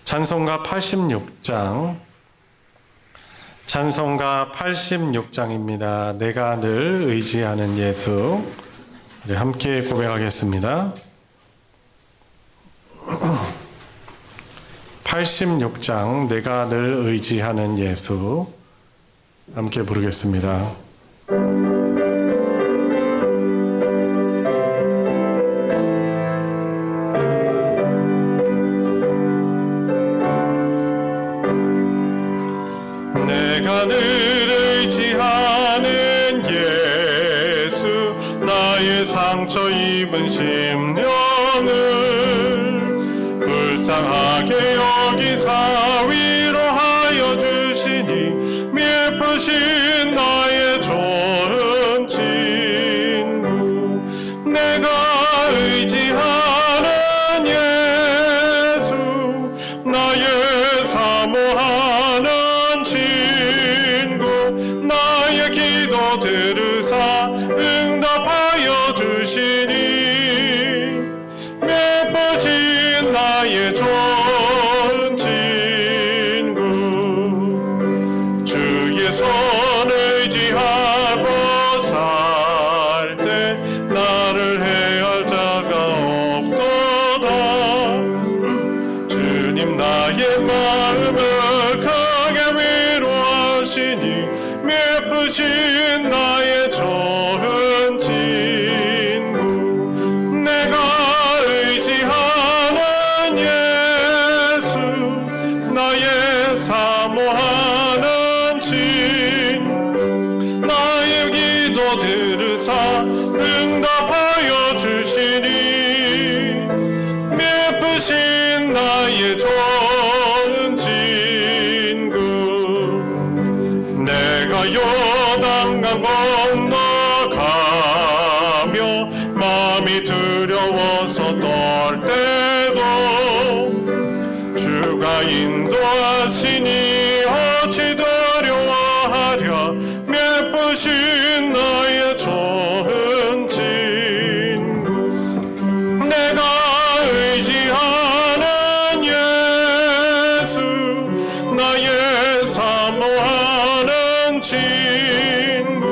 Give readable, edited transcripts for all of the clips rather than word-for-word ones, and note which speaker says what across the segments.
Speaker 1: 찬송가 86장입니다. 내가 늘 의지하는 예수. 우리 함께 고백하겠습니다. 86장 내가 늘 의지하는 예수. 함께 부르겠습니다. 내가 늘 의지하는 예수, 나의 상처 입은 심령을 불쌍하게 여기사 위로하여 주시니 미쁘신 나의 좋은 친구. 내가 의지하는 예수, 나의 사모하는 나의 기도 들으사 응답하여 주시니 예뻐진 나의 좋은 친구. 주의 손 의지하고 살 때 나를 해할 자가 없도다. 주님 나의 마음을 크게 위로하시니 예쁘신 나의 좋은 친구. 내가 의지하는 예수, 나의 사모하는 친구. 나의 기도 들으사 응답하여 주시니 예쁘신 나의 좋은 친구. 내가 요단강 건너가며 마음이 두려워서 떨 때도 주가 인도하시니 어찌 두려워하랴. 예쁘신 나의 좋은 친구. 내가 의지하는 예수, 나의 사모하는 친구.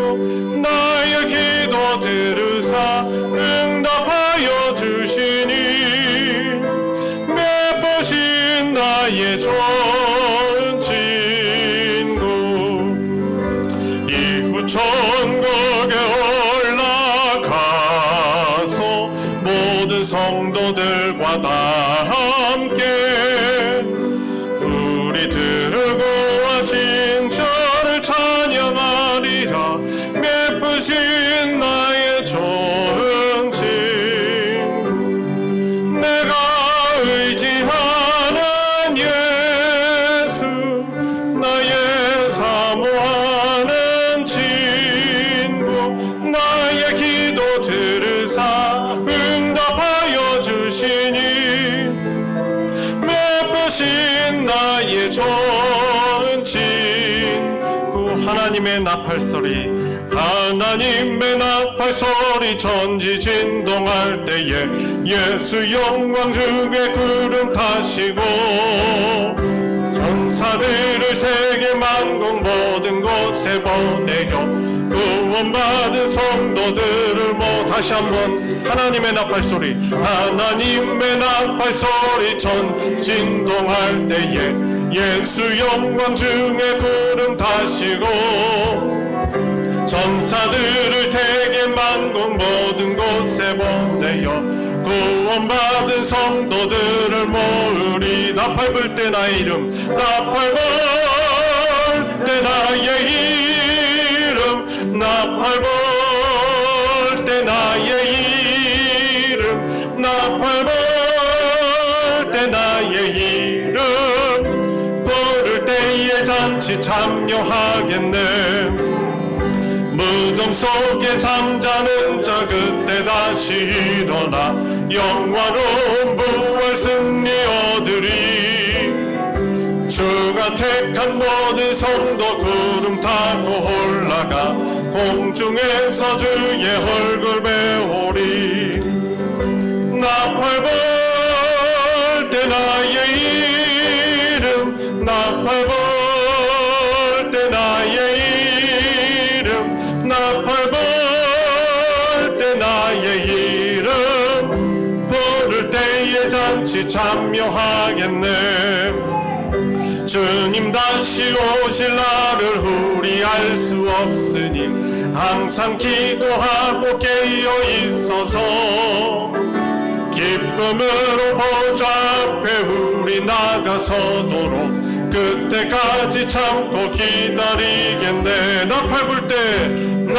Speaker 1: 나의 기도 들으사 응답하여 주시니 예쁘신 나의 좋은 친구. 이후 천국에 올라가서 모든 성도들과 다 함께 우리 들고 하신 저를 찬양하리라. 예쁘신 나의 좋은 친구. 내가 의지하는 예수, 나의 사모하는 친구. 나의 기도 들으사 응답하여 주시니 예쁘신 나의 좋은 친구. 하나님의 나팔소리, 하나님의 나팔소리 천지진동할 때에 예수 영광 중에 구름 타시고 천사들을 세계 만국 모든 곳에 보내요. 구원받은 성도들을 다시 한번 하나님의 나팔소리, 하나님의 나팔소리 천진동할 때에 예수 영광 중에 구름 타시고 천사들을 세계 만국 모든 곳에 보내어 구원받은 성도들을 모으리. 나팔 불 때 나의 이름, 나팔 불 때 나의 이름, 나팔 불 때 나의 이름, 나팔 불 때 나의 이름. 부를 때에 잔치 참여하겠네. 무덤 속에 잠자는 자 그때 다시 일어나 영화로운 부활 승리 얻으리. 주가 택한 모든 성도 구름 타고 올라가 공중에서 주의 얼굴 배우리. 나팔 불 때 나의 나팔 불 때 나의 이름 나팔 불 때 나의 이름 부를 때에 잔치 참여하겠네. 주님 다시 오실 날을 우리 알 수 없으니 항상 기도하고 깨어 있어서 기쁨으로 보좌 앞에 우리 나가서도록 그때까지 참고 기다리겠네. 나팔 불 때 나의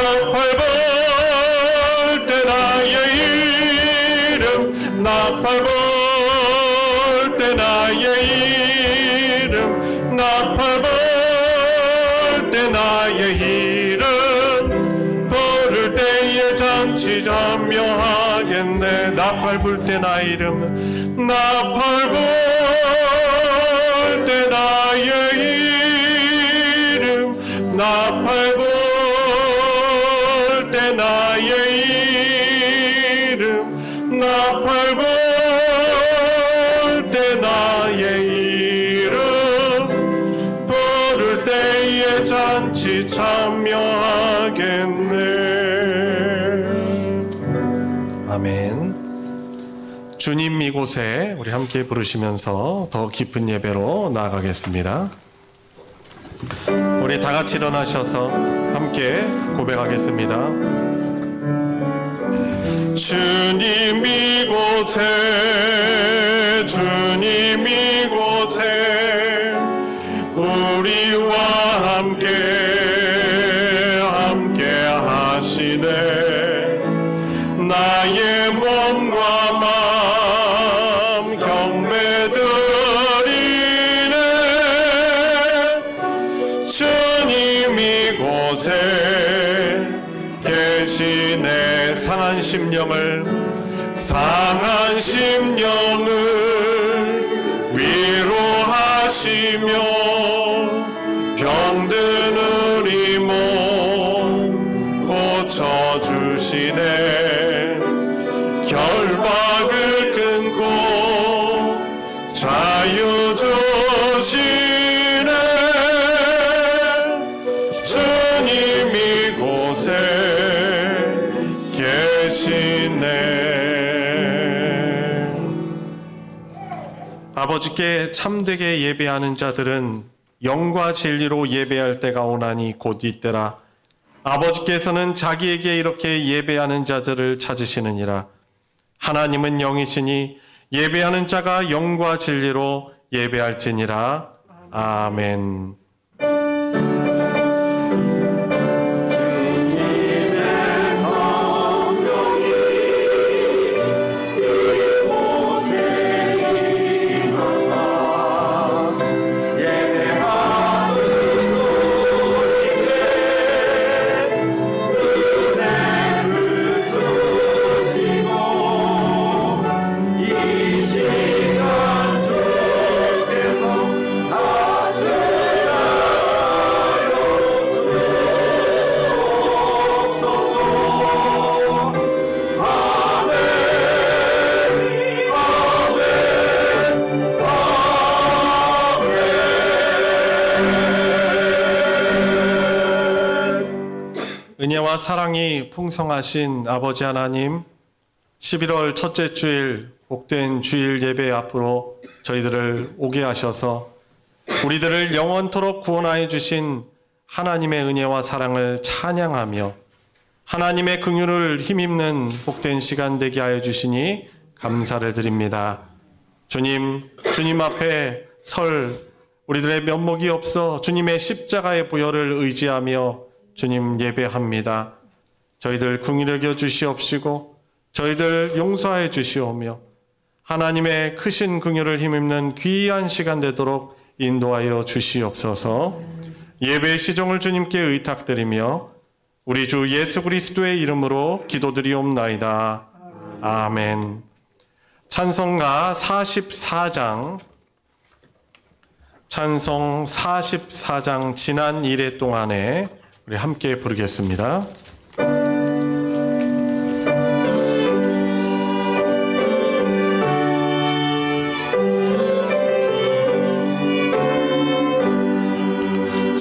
Speaker 1: 이름 나팔 불 때 나의 이름 나팔 불 때 나의 이름 부를 때에 잔치 참여하겠네. 나팔 불 때 나의 이름 나팔 불 때 나의 이름 나팔 불 때 나의 이름 나팔 불 때 나의 이름 부를 때에 잔치 참여하겠네. 아멘. 주님 이곳에 우리 함께 부르시면서 더 깊은 예배로 나아가겠습니다. 우리 다 같이 일어나셔서 함께 고백하겠습니다. 주님 이곳에 주님 이곳에 우리와 함께 하시네. 나의 몸과 마음 경배드리네. 주님 이곳에 계시네. 상한 심령을 위로하시며 병든 우리 몸 고쳐주시네. 결박을 끊고 자유 주시네. 주님 이곳에 계시네. 아버지께 참되게 예배하는 자들은 영과 진리로 예배할 때가 오나니 곧 이때라. 아버지께서는 자기에게 이렇게 예배하는 자들을 찾으시느니라. 하나님은 영이시니 예배하는 자가 영과 진리로 예배할지니라. 아멘. 은혜와 사랑이 풍성하신 아버지 하나님, 11월 첫째 주일 복된 주일 예배 앞으로 저희들을 오게 하셔서 우리들을 영원토록 구원하여 주신 하나님의 은혜와 사랑을 찬양하며 하나님의 긍휼을 힘입는 복된 시간 되게 하여 주시니 감사를 드립니다. 주님 앞에 설 우리들의 면목이 없어 주님의 십자가의 보혈을 의지하며 주님 예배합니다. 저희들 긍휼히 여겨 주시옵시고 저희들 용서해 주시오며 하나님의 크신 긍휼을 힘입는 귀한 시간 되도록 인도하여 주시옵소서. 예배의 시종을 주님께 의탁드리며 우리 주 예수 그리스도의 이름으로 기도드리옵나이다. 아멘. 찬송가 44장 찬송 44장 지난 일해 동안에 우리 함께 부르겠습니다.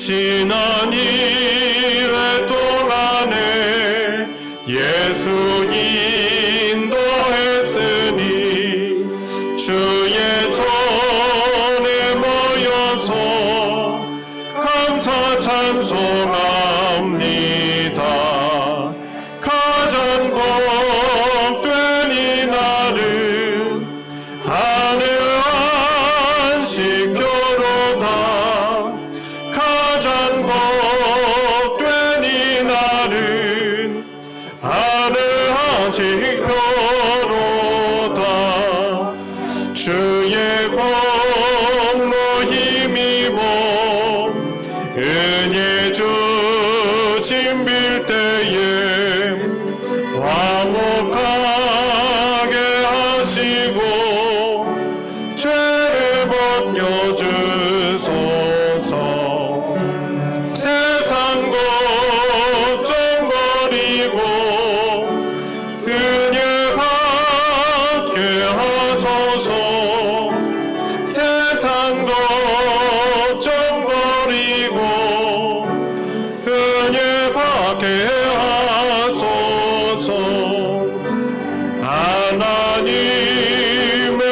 Speaker 1: 지난 이래 동안에 예수 인도했으니 주의 전에 모여서 감사 찬송합니다. 가장 복된 이날은 하늘 안식교로다. 가장 복된 이날은 하늘 안식교로다. 주의 공로 힘입어 은혜 주심 빌 때에 화목하게 하시고 죄를 벗겨주소서. 세상 걱정 버리고 은혜 받게 하소서. 세상 걱정 버리고 은혜 받게 하소서. 하나님의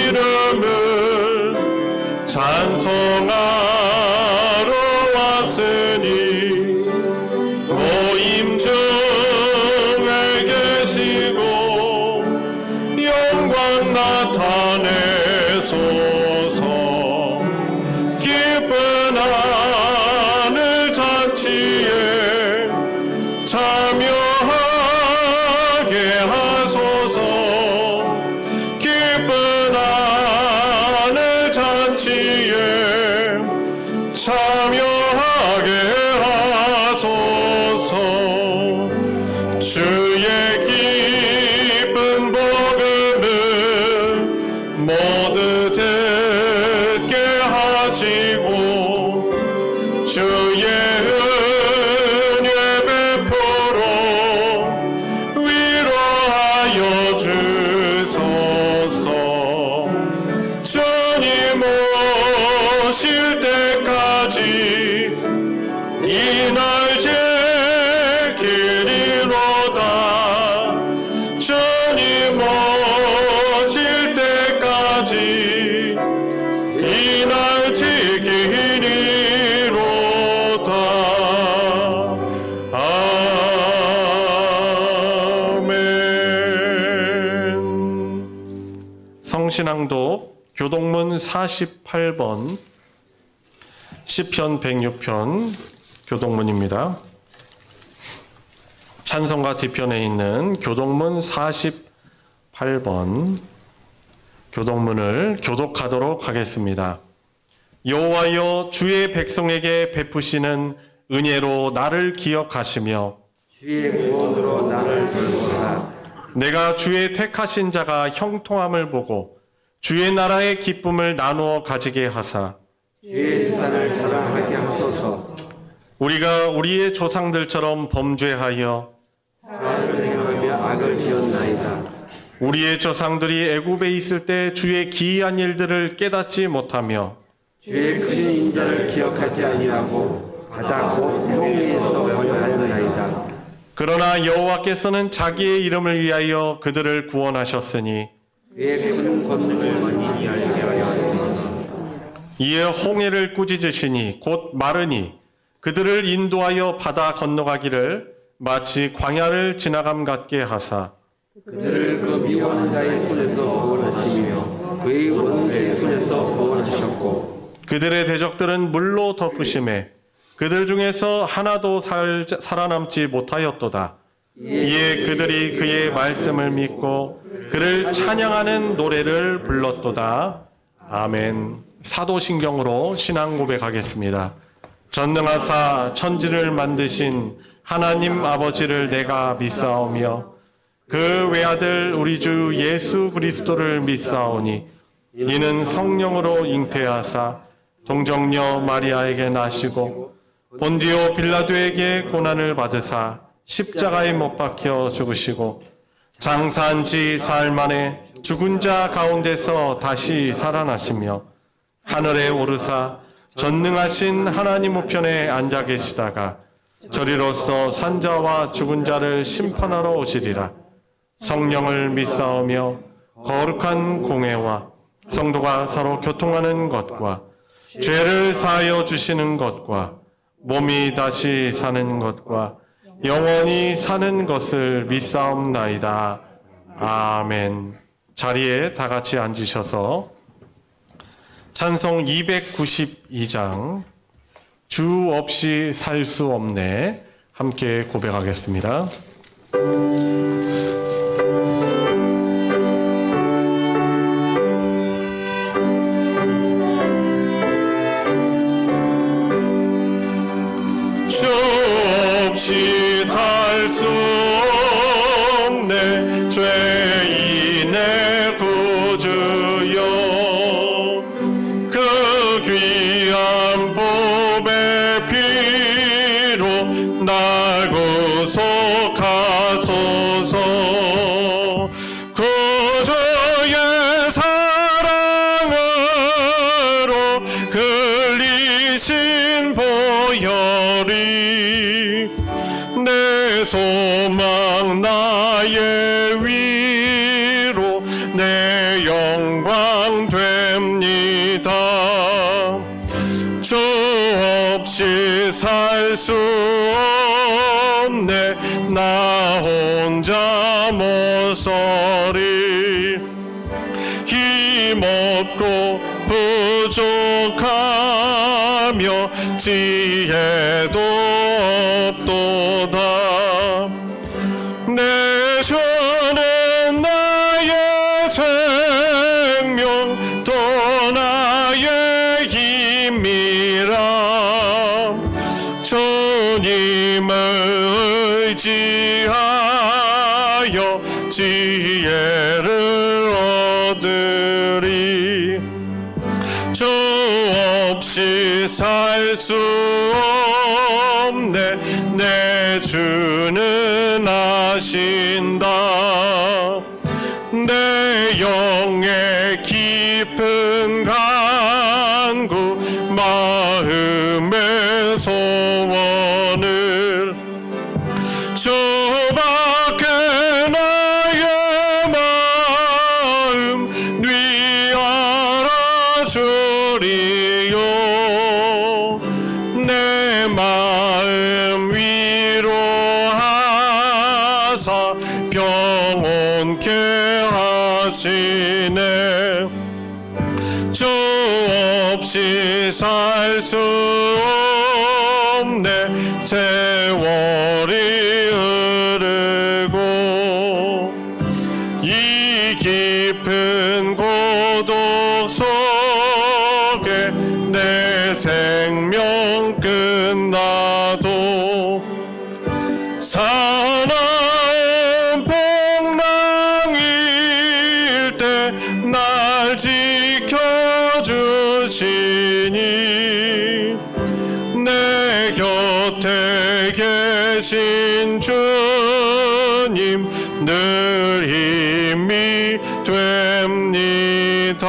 Speaker 1: 이름을 찬송하러 왔으니 모임 중에 계시고 영광 나타내소서. 기쁜 하늘 잔치에 참여하게 하소서. 기쁜 하늘 잔치에 참여하게 하소서. 주의 기쁜 복음을 모두 듣게 하시고 주의 은혜 베풀어 위로하여 주소서. 주님 오실 때까지 이날 지키리로다. 주님 오실 때까지 이날 지키리로다. 아멘. 성신앙독 교동문 48번 시편 106편 교동문입니다. 찬송가 뒤편에 있는 교동문 48번 교동문을 교독하도록 하겠습니다. 여호와여, 주의 백성에게 베푸시는 은혜로 나를 기억하시며
Speaker 2: 주의 구원으로 나를 돌보사.
Speaker 1: 내가 주의 택하신 자가 형통함을 보고 주의 나라의 기쁨을 나누어 가지게 하사
Speaker 2: 주의 유산을 자랑하게 하소서.
Speaker 1: 우리가 우리의 조상들처럼 범죄하여
Speaker 2: 사악을 행하며 악을 지었나이다.
Speaker 1: 우리의 조상들이 애굽에 있을 때 주의 기이한 일들을 깨닫지 못하며
Speaker 2: 주의 크신 인자를 기억하지 아니하고 바다 곧 해옥에서 번역하였나이다.
Speaker 1: 그러나 여호와께서는 자기의 이름을 위하여 그들을 구원하셨으니
Speaker 2: 그의 큰 권능을 많이 알게 하였으니
Speaker 1: 이에 홍해를 꾸짖으시니 곧 마르니 그들을 인도하여 바다 건너가기를 마치 광야를 지나감 같게 하사
Speaker 2: 그들을 그 미워하는 자의 손에서 구원하시며 그의 원수의 손에서 구원하셨고
Speaker 1: 그들의 대적들은 물로 덮으심에 그들 중에서 하나도 살아남지 못하였도다. 이에 그들이 그의 말씀을 믿고 그를 찬양하는 노래를 불렀도다. 아멘. 사도신경으로 신앙 고백하겠습니다. 전능하사 천지를 만드신 하나님 아버지를 내가 믿사오며 그 외아들 우리 주 예수 그리스도를 믿사오니 이는 성령으로 잉태하사 동정녀 마리아에게 나시고 본디오 빌라도에게 고난을 받으사 십자가에 못 박혀 죽으시고 장사한 지 사흘 만에 죽은 자 가운데서 다시 살아나시며 하늘에 오르사 전능하신 하나님 우편에 앉아 계시다가 저리로서 산자와 죽은 자를 심판하러 오시리라. 성령을 믿사오며 거룩한 공회와 성도가 서로 교통하는 것과 죄를 사하여 주시는 것과 몸이 다시 사는 것과 영원히 사는 것을 믿사옵나이다. 아멘. 자리에 다 같이 앉으셔서 찬송 292장 주 없이 살 수 없네 함께 고백하겠습니다. 주 없이 살 수 없네 죄인의 구주여 그 귀한 보배 피로 날 구속하소서 구주의 사랑으로 흘리신 보혈이 내 소망 나의 위로 내 영광 됩니다. 주 없이 살 수 없네 나 혼자 못 서리 힘없고 부족하며 지혜도 없도다. 내 주는 나의 생명 또 나의 힘이라. 주님을 의지하여 지혜를 얻으리. 주 없이 살 수 없네 내 주는 아신다. 내 영의 깊은 간구 마음의 소원을 주밖에 나의 마음 네 알아주리요. 내 마음 위로하사 평온케 하시네. 주 없이 살 수 없네 세월이 흐르고 이 깊은 고독 속에 내 생명 끝나도 사나운 풍랑일 때 날 지켜주시니 내 곁에 계신 주님 늘 힘이 됩니다.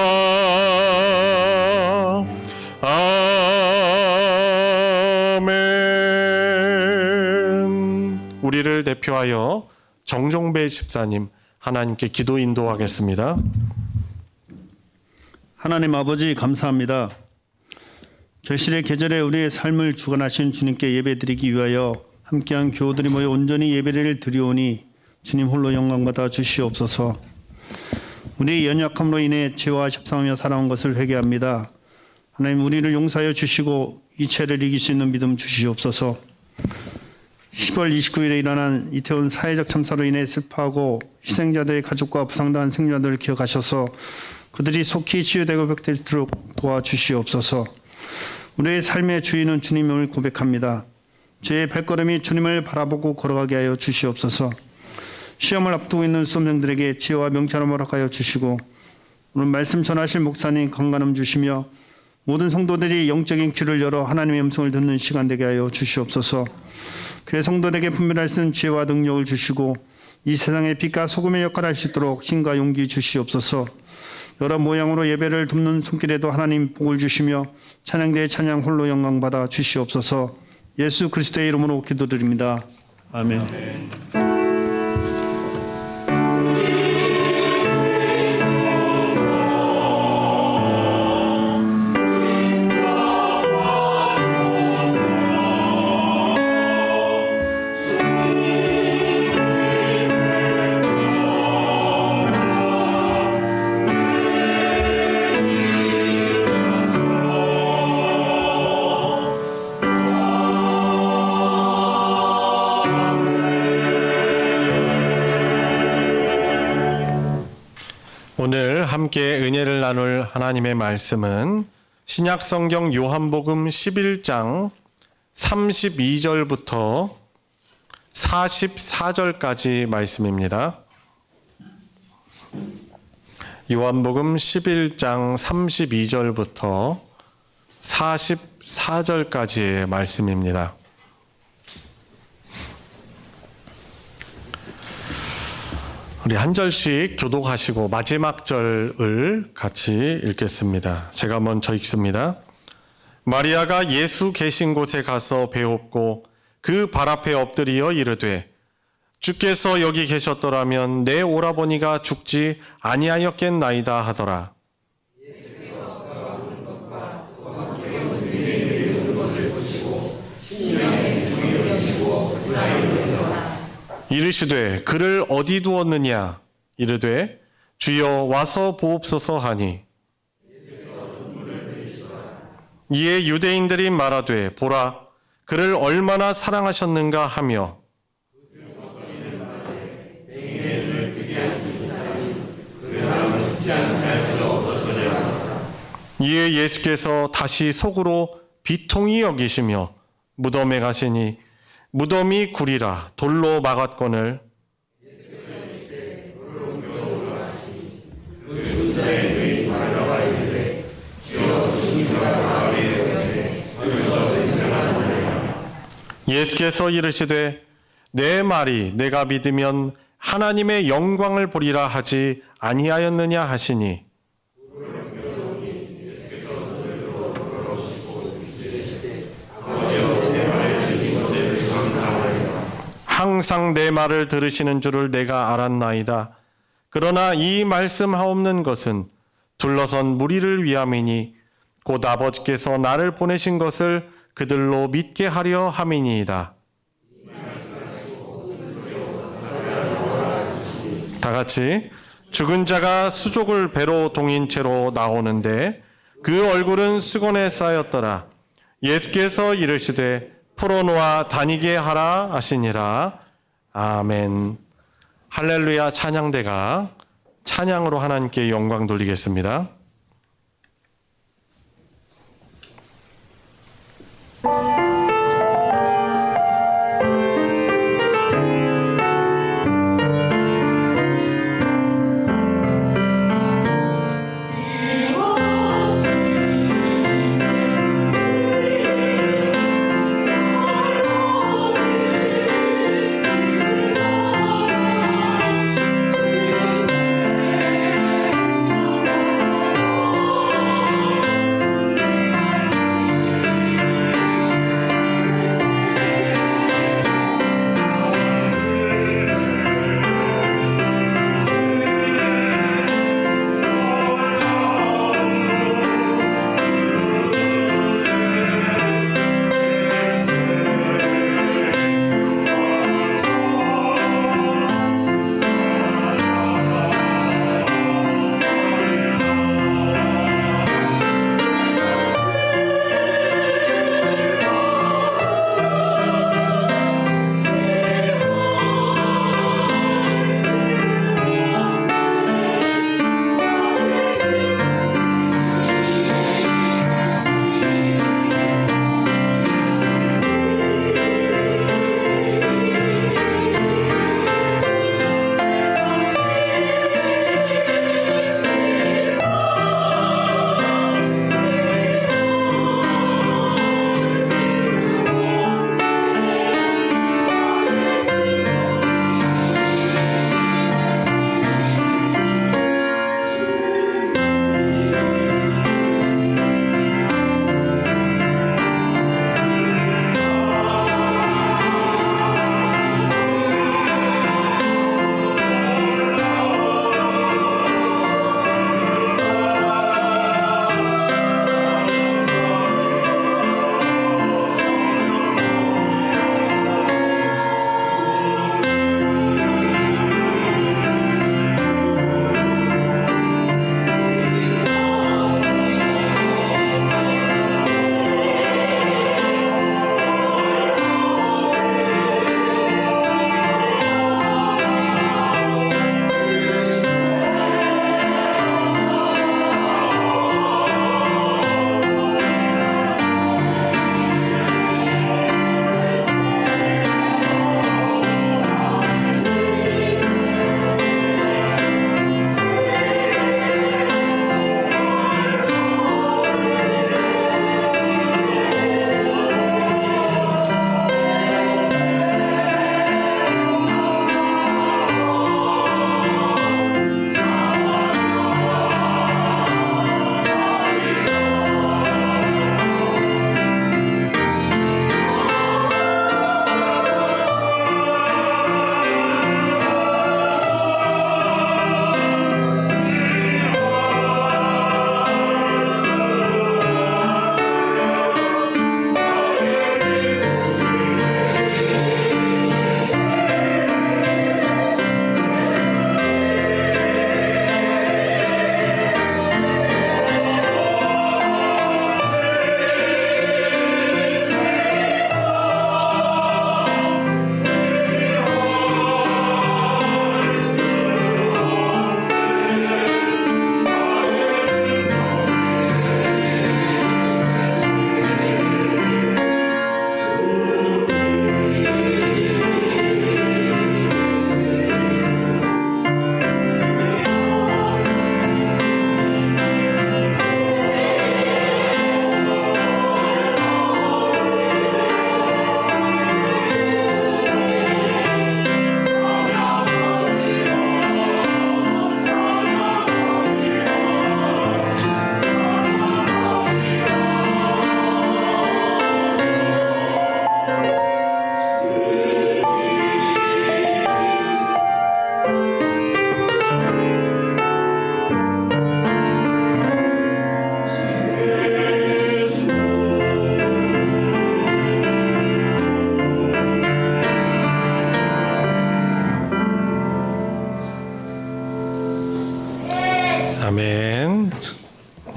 Speaker 1: 아멘. 우리를 대표하여 정종배 집사님 하나님께 기도 인도하겠습니다.
Speaker 3: 하나님 아버지 감사합니다. 결실의 계절에 우리의 삶을 주관하신 주님께 예배드리기 위하여 함께한 교우들이 모여 온전히 예배를 드리오니 주님 홀로 영광받아 주시옵소서. 우리의 연약함으로 인해 죄와 협상하며 살아온 것을 회개합니다. 하나님 우리를 용서하여 주시고 이체를 이길 수 있는 믿음 주시옵소서. 10월 29일에 일어난 이태원 사회적 참사로 인해 슬퍼하고 희생자들의 가족과 부상당한 생존자들을 기억하셔서 그들이 속히 치유되고 회복될 수 있도록 도와주시옵소서. 우리의 삶의 주인은 주님임을 고백합니다. 제 발걸음이 주님을 바라보고 걸어가게 하여 주시옵소서. 시험을 앞두고 있는 수험생들에게 지혜와 명철을 허락하여 주시고 오늘 말씀 전하실 목사님 건강함 주시며 모든 성도들이 영적인 귀를 열어 하나님의 음성을 듣는 시간 되게 하여 주시옵소서. 교회 성도들에게 분별할 수 있는 지혜와 능력을 주시고 이 세상의 빛과 소금의 역할을 할 수 있도록 힘과 용기 주시옵소서. 여러 모양으로 예배를 돕는 손길에도 하나님 복을 주시며 찬양대의 찬양 홀로 영광받아 주시옵소서. 예수 그리스도의 이름으로 기도드립니다. 아멘.
Speaker 1: 오늘 함께 은혜를 나눌 하나님의 말씀은 신약성경 요한복음 11장 32절부터 44절까지 말씀입니다. 요한복음 11장 32절부터 44절까지의 말씀입니다. 우리 한 절씩 교독하시고 마지막 절을 같이 읽겠습니다. 제가 먼저 읽습니다. 마리아가 예수 계신 곳에 가서 배웠고 그 발 앞에 엎드리어 이르되 주께서 여기 계셨더라면 내 오라버니가 죽지 아니하였겠나이다 하더라. 이르시되 그를 어디 두었느냐 이르되 주여 와서 보옵소서 하니 이에 유대인들이 말하되 보라 그를 얼마나 사랑하셨는가 하며 이에 예수께서 다시 속으로 비통히 여기시며 무덤에 가시니 무덤이 구리라 돌로 막았거늘 예수께서 이르시되 내 말이 내가 믿으면 하나님의 영광을 보리라 하지 아니하였느냐 하시니 항상 내 말을 들으시는 줄을 내가 알았나이다. 그러나 이 말씀하옵는 것은 둘러선 무리를 위함이니 곧 아버지께서 나를 보내신 것을 그들로 믿게 하려 함이니이다. 다 같이 죽은 자가 수족을 배로 동인 채로 나오는데 그 얼굴은 수건에 쌓였더라. 예수께서 이르시되 풀어놓아 다니게 하라 하시니라. 아멘. 할렐루야. 찬양대가 찬양으로 하나님께 영광 돌리겠습니다.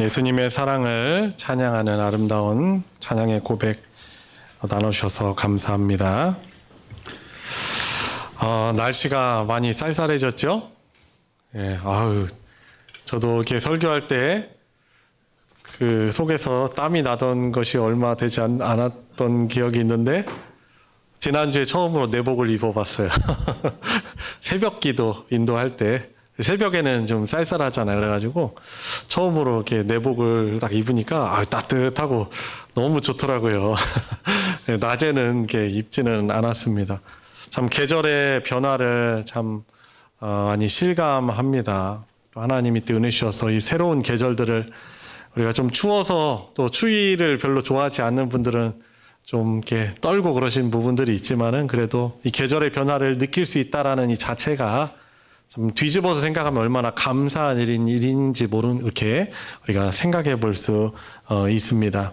Speaker 1: 예수님의 사랑을 찬양하는 아름다운 찬양의 고백 나눠주셔서 감사합니다. 날씨가 많이 쌀쌀해졌죠? 예, 저도 이렇게 설교할 때 그 속에서 땀이 나던 것이 얼마 되지 않았던 기억이 있는데 지난주에 처음으로 내복을 입어봤어요. 새벽 기도 인도할 때 새벽에는 좀 쌀쌀하잖아요. 그래가지고 처음으로 이렇게 내복을 딱 입으니까 따뜻하고 너무 좋더라고요. 낮에는 이렇게 입지는 않았습니다. 참 계절의 변화를 참 많이 실감합니다. 하나님이 또 은혜 주셔서 이 새로운 계절들을 우리가 좀 추워서 또 추위를 별로 좋아하지 않는 분들은 좀 이렇게 떨고 그러신 부분들이 있지만은 그래도 이 계절의 변화를 느낄 수 있다라는 이 자체가 좀 뒤집어서 생각하면 얼마나 감사한 일인지 모르는 이렇게 우리가 생각해 볼 수 있습니다.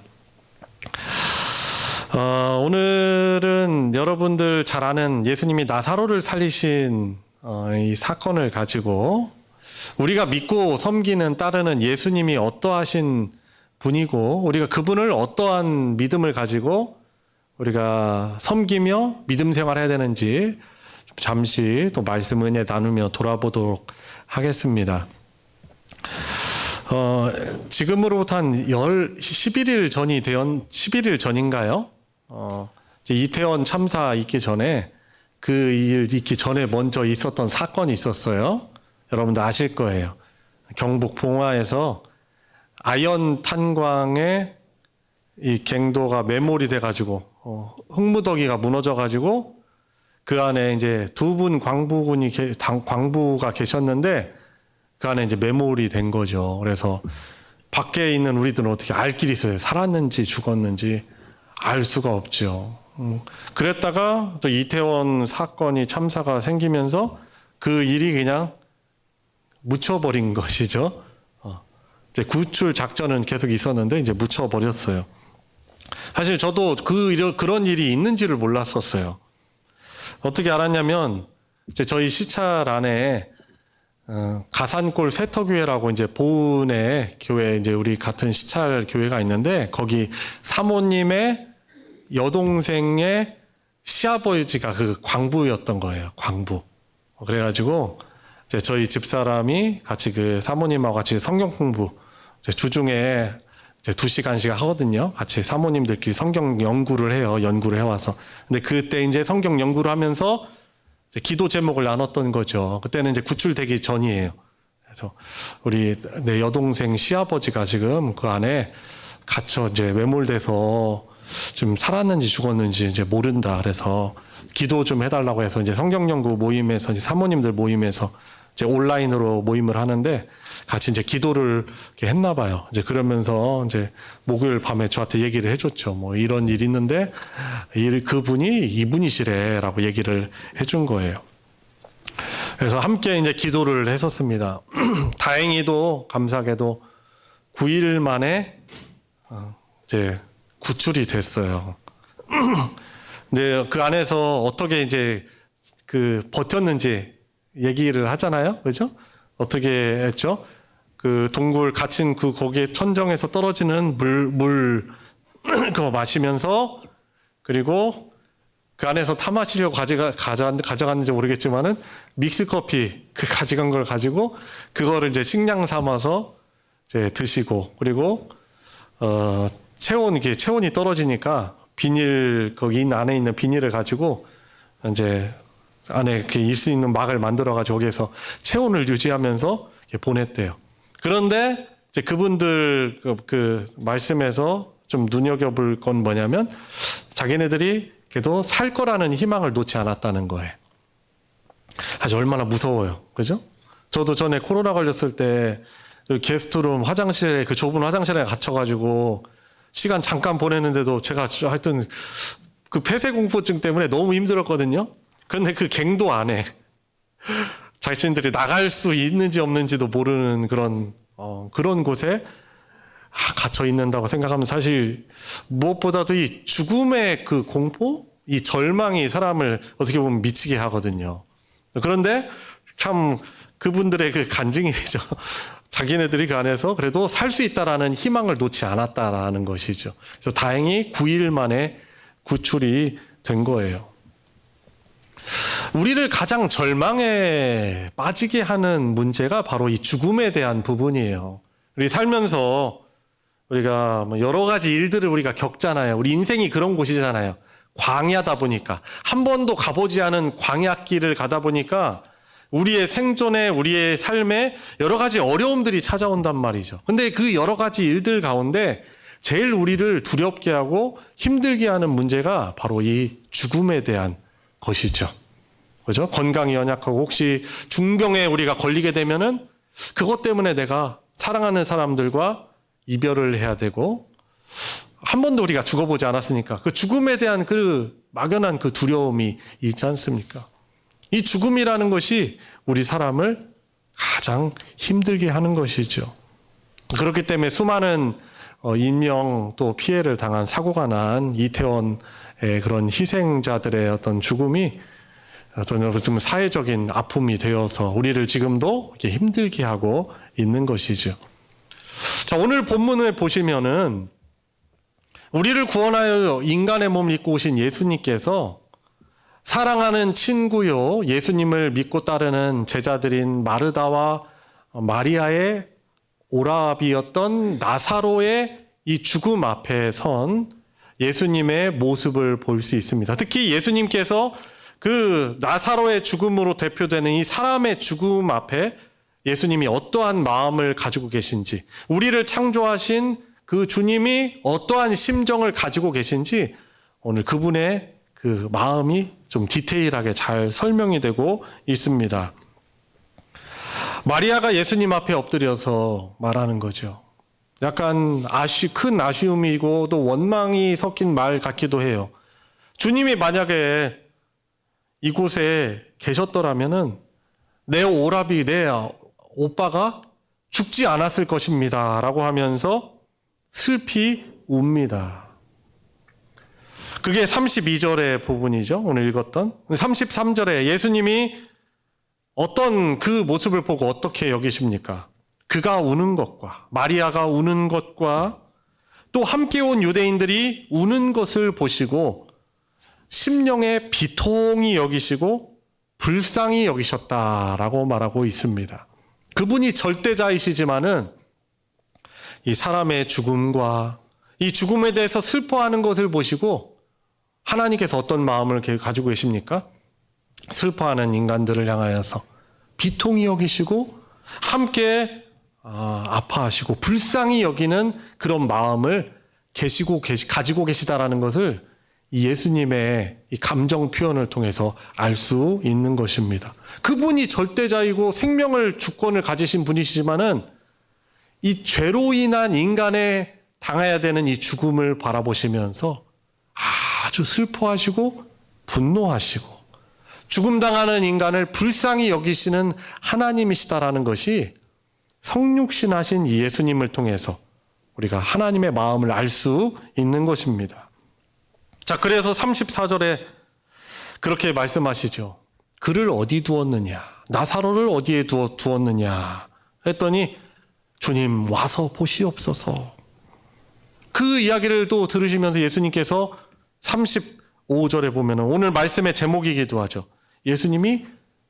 Speaker 1: 오늘은 여러분들 잘 아는 예수님이 나사로를 살리신 이 사건을 가지고 우리가 믿고 섬기는 따르는 예수님이 어떠하신 분이고 우리가 그분을 어떠한 믿음을 가지고 우리가 섬기며 믿음 생활해야 되는지 잠시 또 말씀 은혜 나누며 돌아보도록 하겠습니다. 지금으로부터 한 11일 전이 11일 전인가요? 이제 이태원 참사 있기 전에 그 일 있기 전에 먼저 있었던 사건이 있었어요. 여러분들 아실 거예요. 경북 봉화에서 아연 탄광에 이 갱도가 매몰이 돼가지고 흙무더기가 무너져가지고 그 안에 이제 두 분 광부가 계셨는데 그 안에 이제 매몰이 된 거죠. 그래서 밖에 있는 우리들은 어떻게 알 길이 있어요. 살았는지 죽었는지 알 수가 없죠. 그랬다가 또 이태원 사건이 참사가 생기면서 그 일이 그냥 묻혀버린 것이죠. 이제 구출 작전은 계속 있었는데 이제 묻혀버렸어요. 사실 저도 그런 일이 있는지를 몰랐었어요. 어떻게 알았냐면 이제 저희 시찰 안에 가산골 세터교회라고 이제 보은의 교회 이제 우리 같은 시찰 교회가 있는데 거기 사모님의 여동생의 시아버지가 그 광부였던 거예요. 광부. 그래가지고 이제 저희 집사람이 같이 그 사모님하고 같이 성경 공부 주중에 이제 2시간씩 하거든요. 같이 사모님들끼리 성경 연구를 해요. 연구를 해와서. 근데 그때 이제 성경 연구를 하면서 이제 기도 제목을 나눴던 거죠. 그때는 이제 구출되기 전이에요. 그래서 우리 내 여동생 시아버지가 지금 그 안에 갇혀 이제 매몰돼서 좀 살았는지 죽었는지 이제 모른다. 그래서 기도 좀 해달라고 해서 이제 성경 연구 모임에서 이제 사모님들 모임에서 이제 온라인으로 모임을 하는데 같이 이제 기도를 이렇게 했나 봐요. 이제 그러면서 이제 목요일 밤에 저한테 얘기를 해줬죠. 뭐 이런 일이 있는데 그분이 이분이시래라고 얘기를 해준 거예요. 그래서 함께 이제 기도를 했었습니다. 다행히도 감사하게도 9일 만에 이제 구출이 됐어요. 근데 그 안에서 어떻게 이제 그 버텼는지 얘기를 하잖아요. 그죠? 어떻게 했죠? 그 동굴 갇힌 그 거기에 천정에서 떨어지는 물 그거 마시면서 그리고 그 안에서 타 마시려고 가져갔는지 모르겠지만은 믹스커피 그 가져간 걸 가지고 그거를 이제 식량 삼아서 이제 드시고 그리고 체온이 떨어지니까 비닐 거기 안에 있는 비닐을 가지고 이제 안에 이렇게 있을 수 있는 막을 만들어가지고 거기에서 체온을 유지하면서 보냈대요. 그런데 이제 그분들 그 말씀에서 좀 눈여겨볼 건 뭐냐면 자기네들이 그래도 살 거라는 희망을 놓지 않았다는 거예요. 아주 얼마나 무서워요. 그죠? 저도 전에 코로나 걸렸을 때 게스트룸 화장실에 그 좁은 화장실에 갇혀가지고 시간 잠깐 보내는데도 제가 하여튼 그 폐쇄공포증 때문에 너무 힘들었거든요. 근데 그 갱도 안에 자신들이 나갈 수 있는지 없는지도 모르는 그런 곳에 갇혀 있는다고 생각하면 사실 무엇보다도 이 죽음의 그 공포, 이 절망이 사람을 어떻게 보면 미치게 하거든요. 그런데 참 그분들의 그 간증이죠. 자기네들이 그 안에서 그래도 살 수 있다라는 희망을 놓지 않았다라는 것이죠. 그래서 다행히 9일 만에 구출이 된 거예요. 우리를 가장 절망에 빠지게 하는 문제가 바로 이 죽음에 대한 부분이에요. 우리 살면서 우리가 여러 가지 일들을 우리가 겪잖아요. 우리 인생이 그런 곳이잖아요. 광야다 보니까, 한 번도 가보지 않은 광야길을 가다 보니까 우리의 생존에, 우리의 삶에 여러 가지 어려움들이 찾아온단 말이죠. 근데 그 여러 가지 일들 가운데 제일 우리를 두렵게 하고 힘들게 하는 문제가 바로 이 죽음에 대한 것이죠. 그죠? 건강이 연약하고 혹시 중병에 우리가 걸리게 되면은 그것 때문에 내가 사랑하는 사람들과 이별을 해야 되고, 한 번도 우리가 죽어보지 않았으니까 그 죽음에 대한 그 막연한 그 두려움이 있지 않습니까? 이 죽음이라는 것이 우리 사람을 가장 힘들게 하는 것이죠. 그렇기 때문에 수많은 인명 또 피해를 당한 사고가 난 이태원의 그런 희생자들의 어떤 죽음이 어떤 사회적인 아픔이 되어서 우리를 지금도 이렇게 힘들게 하고 있는 것이죠. 자, 오늘 본문을 보시면은 우리를 구원하여 인간의 몸을 입고 오신 예수님께서 사랑하는 친구요, 예수님을 믿고 따르는 제자들인 마르다와 마리아의 오라비였던 나사로의 이 죽음 앞에 선 예수님의 모습을 볼 수 있습니다. 특히 예수님께서 그 나사로의 죽음으로 대표되는 이 사람의 죽음 앞에 예수님이 어떠한 마음을 가지고 계신지, 우리를 창조하신 그 주님이 어떠한 심정을 가지고 계신지 오늘 그분의 그 마음이 좀 디테일하게 잘 설명이 되고 있습니다. 마리아가 예수님 앞에 엎드려서 말하는 거죠. 약간 큰 아쉬움이고 또 원망이 섞인 말 같기도 해요. 주님이 만약에 이곳에 계셨더라면은 내 오라비, 내 오빠가 죽지 않았을 것입니다 라고 하면서 슬피 웁니다. 그게 32절의 부분이죠. 오늘 읽었던 33절에 예수님이 어떤 그 모습을 보고 어떻게 여기십니까? 그가 우는 것과 마리아가 우는 것과 또 함께 온 유대인들이 우는 것을 보시고 심령의 비통이 여기시고 불쌍히 여기셨다라고 말하고 있습니다. 그분이 절대자이시지만은 이 사람의 죽음과 이 죽음에 대해서 슬퍼하는 것을 보시고 하나님께서 어떤 마음을 가지고 계십니까? 슬퍼하는 인간들을 향하여서 비통히 여기시고 함께 아파하시고 불쌍히 여기는 그런 마음을 가지고 계시다라는 것을 이 예수님의 이 감정 표현을 통해서 알 수 있는 것입니다. 그분이 절대자이고 생명을 주권을 가지신 분이시지만은 이 죄로 인한 인간의 당해야 되는 이 죽음을 바라보시면서 아주 슬퍼하시고 분노하시고 죽음당하는 인간을 불쌍히 여기시는 하나님이시다라는 것이 성육신하신 이 예수님을 통해서 우리가 하나님의 마음을 알 수 있는 것입니다. 자, 그래서 34절에 그렇게 말씀하시죠. 그를 어디 두었느냐? 나사로를 어디에 두었느냐? 했더니 주님 와서 보시옵소서. 그 이야기를 또 들으시면서 예수님께서 35절에 보면 오늘 말씀의 제목이기도 하죠. 예수님이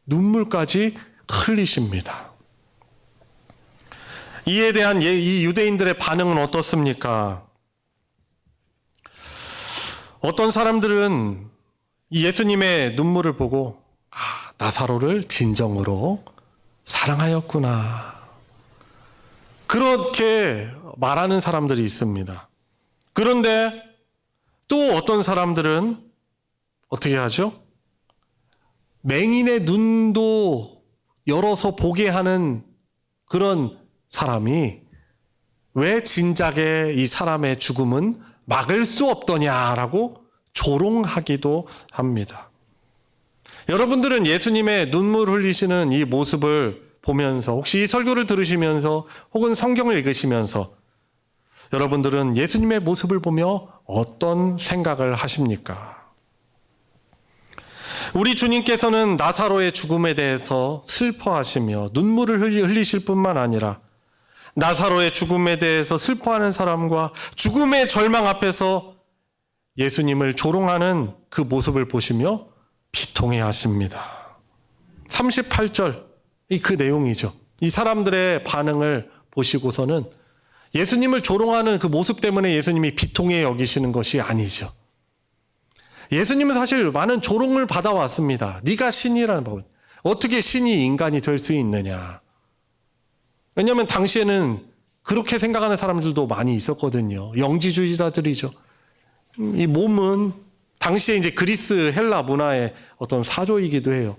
Speaker 1: 눈물까지 흘리십니다. 이에 대한 이 유대인들의 반응은 어떻습니까? 어떤 사람들은 이 예수님의 눈물을 보고 나사로를 진정으로 사랑하였구나, 그렇게 말하는 사람들이 있습니다. 그런데 또 어떤 사람들은 어떻게 하죠? 맹인의 눈도 열어서 보게 하는 그런 사람이 왜 진작에 이 사람의 죽음은 막을 수 없더냐라고 조롱하기도 합니다. 여러분들은 예수님의 눈물 흘리시는 이 모습을 보면서 혹시 이 설교를 들으시면서 혹은 성경을 읽으시면서 여러분들은 예수님의 모습을 보며 어떤 생각을 하십니까? 우리 주님께서는 나사로의 죽음에 대해서 슬퍼하시며 눈물을 흘리실 뿐만 아니라 나사로의 죽음에 대해서 슬퍼하는 사람과 죽음의 절망 앞에서 예수님을 조롱하는 그 모습을 보시며 비통해 하십니다. 38절, 그 내용이죠. 이 사람들의 반응을 보시고서는 예수님을 조롱하는 그 모습 때문에 예수님이 비통해 여기시는 것이 아니죠. 예수님은 사실 많은 조롱을 받아왔습니다. 네가 신이라는 법. 어떻게 신이 인간이 될 수 있느냐. 왜냐하면 당시에는 그렇게 생각하는 사람들도 많이 있었거든요. 영지주의자들이죠. 이 몸은 당시에 이제 그리스 헬라 문화의 어떤 사조이기도 해요.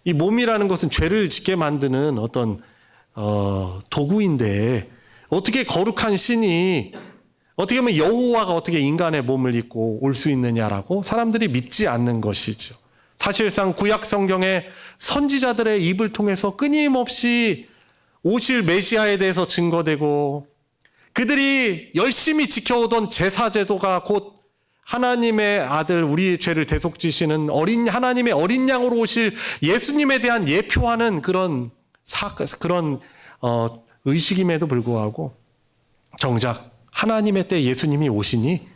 Speaker 1: 이 몸이라는 것은 죄를 짓게 만드는 어떤 도구인데 어떻게 거룩한 신이 어떻게 보면 여호와가 어떻게 인간의 몸을 입고 올 수 있느냐라고 사람들이 믿지 않는 것이죠. 사실상 구약 성경의 선지자들의 입을 통해서 끊임없이 오실 메시아에 대해서 증거되고 그들이 열심히 지켜오던 제사제도가 곧 하나님의 아들 우리의 죄를 대속지시는 하나님의 어린 양으로 오실 예수님에 대한 예표하는 그런 의식임에도 불구하고 정작 하나님의 때 예수님이 오시니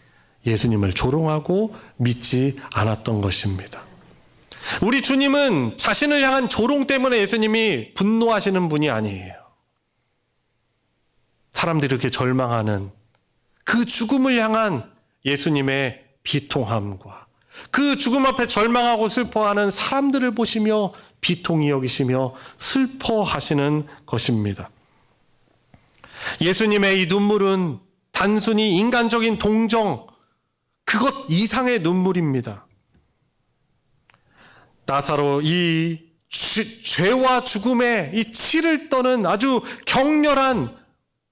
Speaker 1: 예수님을 조롱하고 믿지 않았던 것입니다. 우리 주님은 자신을 향한 조롱 때문에 예수님이 분노하시는 분이 아니에요. 사람들이 이렇게 절망하는 그 죽음을 향한 예수님의 비통함과 그 죽음 앞에 절망하고 슬퍼하는 사람들을 보시며 비통히 여기시며 슬퍼하시는 것입니다. 예수님의 이 눈물은 단순히 인간적인 동정, 그것 이상의 눈물입니다. 나사로 이 죄와 죽음의 이 치를 떠는 아주 격렬한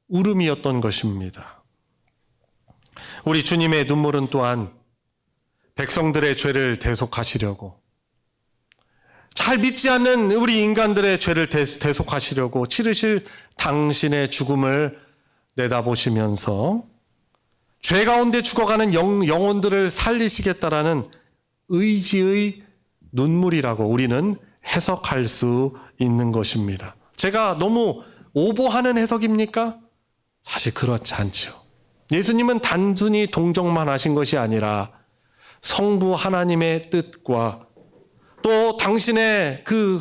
Speaker 1: 울음이었던 것입니다. 우리 주님의 눈물은 또한 백성들의 죄를 대속하시려고 잘 믿지 않는 우리 인간들의 죄를 대속하시려고 치르실 당신의 죽음을 내다보시면서 죄 가운데 죽어가는 영혼들을 살리시겠다라는 의지의 눈물이라고 우리는 해석할 수 있는 것입니다. 제가 너무 오버하는 해석입니까? 사실 그렇지 않죠. 예수님은 단순히 동정만 하신 것이 아니라 성부 하나님의 뜻과 또 당신의 그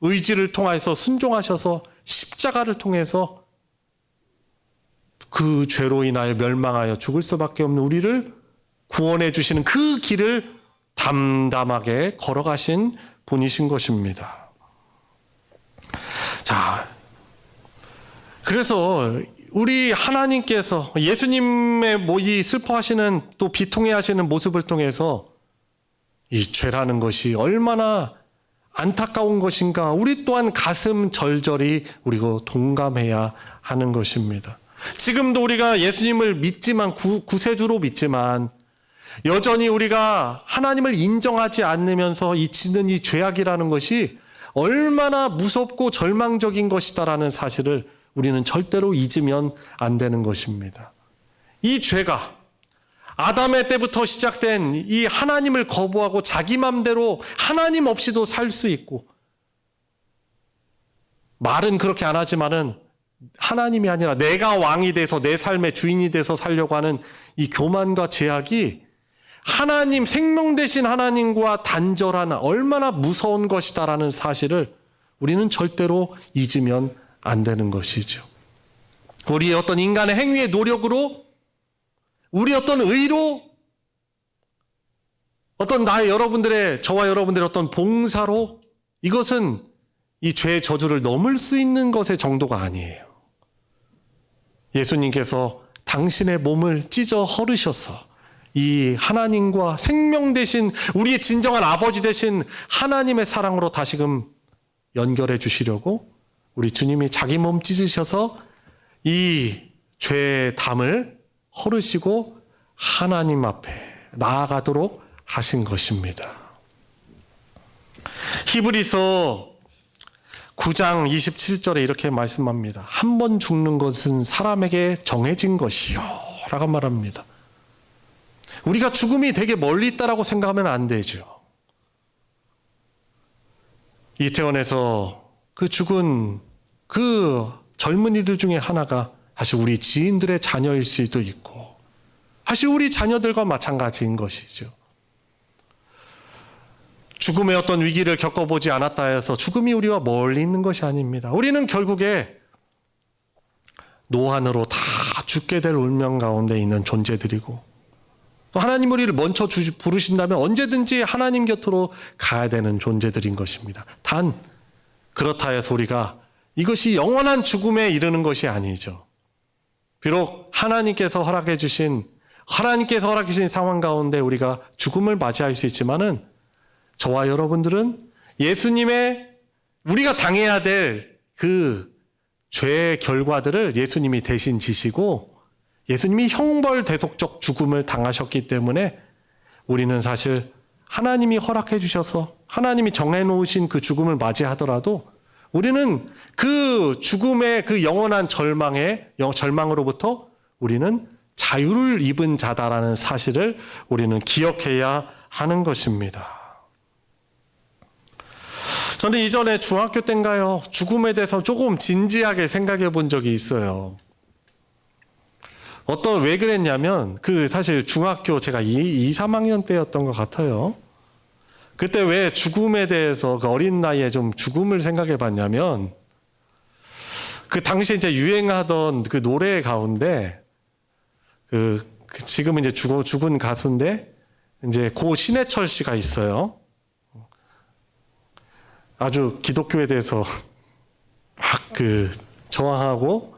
Speaker 1: 의지를 통해서 순종하셔서 십자가를 통해서 그 죄로 인하여 멸망하여 죽을 수밖에 없는 우리를 구원해 주시는 그 길을 담담하게 걸어가신 분이신 것입니다. 자, 그래서 우리 하나님께서 예수님의 이 슬퍼하시는 또 비통해하시는 모습을 통해서 이 죄라는 것이 얼마나 안타까운 것인가 우리 또한 가슴 절절히 우리가 동감해야 하는 것입니다. 지금도 우리가 예수님을 믿지만 구세주로 믿지만 여전히 우리가 하나님을 인정하지 않으면서 이 짓는 이 죄악이라는 것이 얼마나 무섭고 절망적인 것이다라는 사실을 우리는 절대로 잊으면 안 되는 것입니다. 이 죄가 아담의 때부터 시작된 이 하나님을 거부하고 자기 맘대로 하나님 없이도 살 수 있고 말은 그렇게 안 하지만은 하나님이 아니라 내가 왕이 돼서 내 삶의 주인이 돼서 살려고 하는 이 교만과 제약이 하나님 생명 되신 하나님과 단절한 얼마나 무서운 것이다라는 사실을 우리는 절대로 잊으면 안 되는 것이죠. 우리의 어떤 인간의 행위의 노력으로 우리 어떤 의로 어떤 저와 여러분들의 어떤 봉사로 이것은 이 죄의 저주를 넘을 수 있는 것의 정도가 아니에요. 예수님께서 당신의 몸을 찢어 허르셔서 이 하나님과 생명 되신 우리의 진정한 아버지 되신 하나님의 사랑으로 다시금 연결해 주시려고 우리 주님이 자기 몸 찢으셔서 이 죄의 담을 허르시고 하나님 앞에 나아가도록 하신 것입니다. 히브리서 9장 27절에 이렇게 말씀합니다. 한 번 죽는 것은 사람에게 정해진 것이요 라고 말합니다. 우리가 죽음이 되게 멀리 있다라고 생각하면 안 되죠. 이태원에서 그 죽은 그 젊은이들 중에 하나가 사실 우리 지인들의 자녀일 수도 있고 사실 우리 자녀들과 마찬가지인 것이죠. 죽음의 어떤 위기를 겪어보지 않았다 해서 죽음이 우리와 멀리 있는 것이 아닙니다. 우리는 결국에 노안으로 다 죽게 될 운명 가운데 있는 존재들이고 또 하나님 우리를 먼저 부르신다면 언제든지 하나님 곁으로 가야 되는 존재들인 것입니다. 단 그렇다 해서 우리가 이것이 영원한 죽음에 이르는 것이 아니죠. 비록 하나님께서 허락해 주신 상황 가운데 우리가 죽음을 맞이할 수 있지만은 저와 여러분들은 예수님의 우리가 당해야 될 그 죄의 결과들을 예수님이 대신 지시고 예수님이 형벌대속적 죽음을 당하셨기 때문에 우리는 사실 하나님이 허락해 주셔서 하나님이 정해놓으신 그 죽음을 맞이하더라도 우리는 그 죽음의 그 영원한 절망으로부터 우리는 자유를 입은 자다라는 사실을 우리는 기억해야 하는 것입니다. 저는 이전에 중학교 때인가요? 죽음에 대해서 조금 진지하게 생각해 본 적이 있어요. 왜 그랬냐면, 사실 중학교 제가 3학년 때였던 것 같아요. 그때 왜 죽음에 대해서 그 어린 나이에 좀 죽음을 생각해 봤냐면, 그 당시에 이제 유행하던 그 노래 가운데, 지금은 이제 죽은 가수인데, 이제 고 신해철 씨가 있어요. 아주 기독교에 대해서 막 저항하고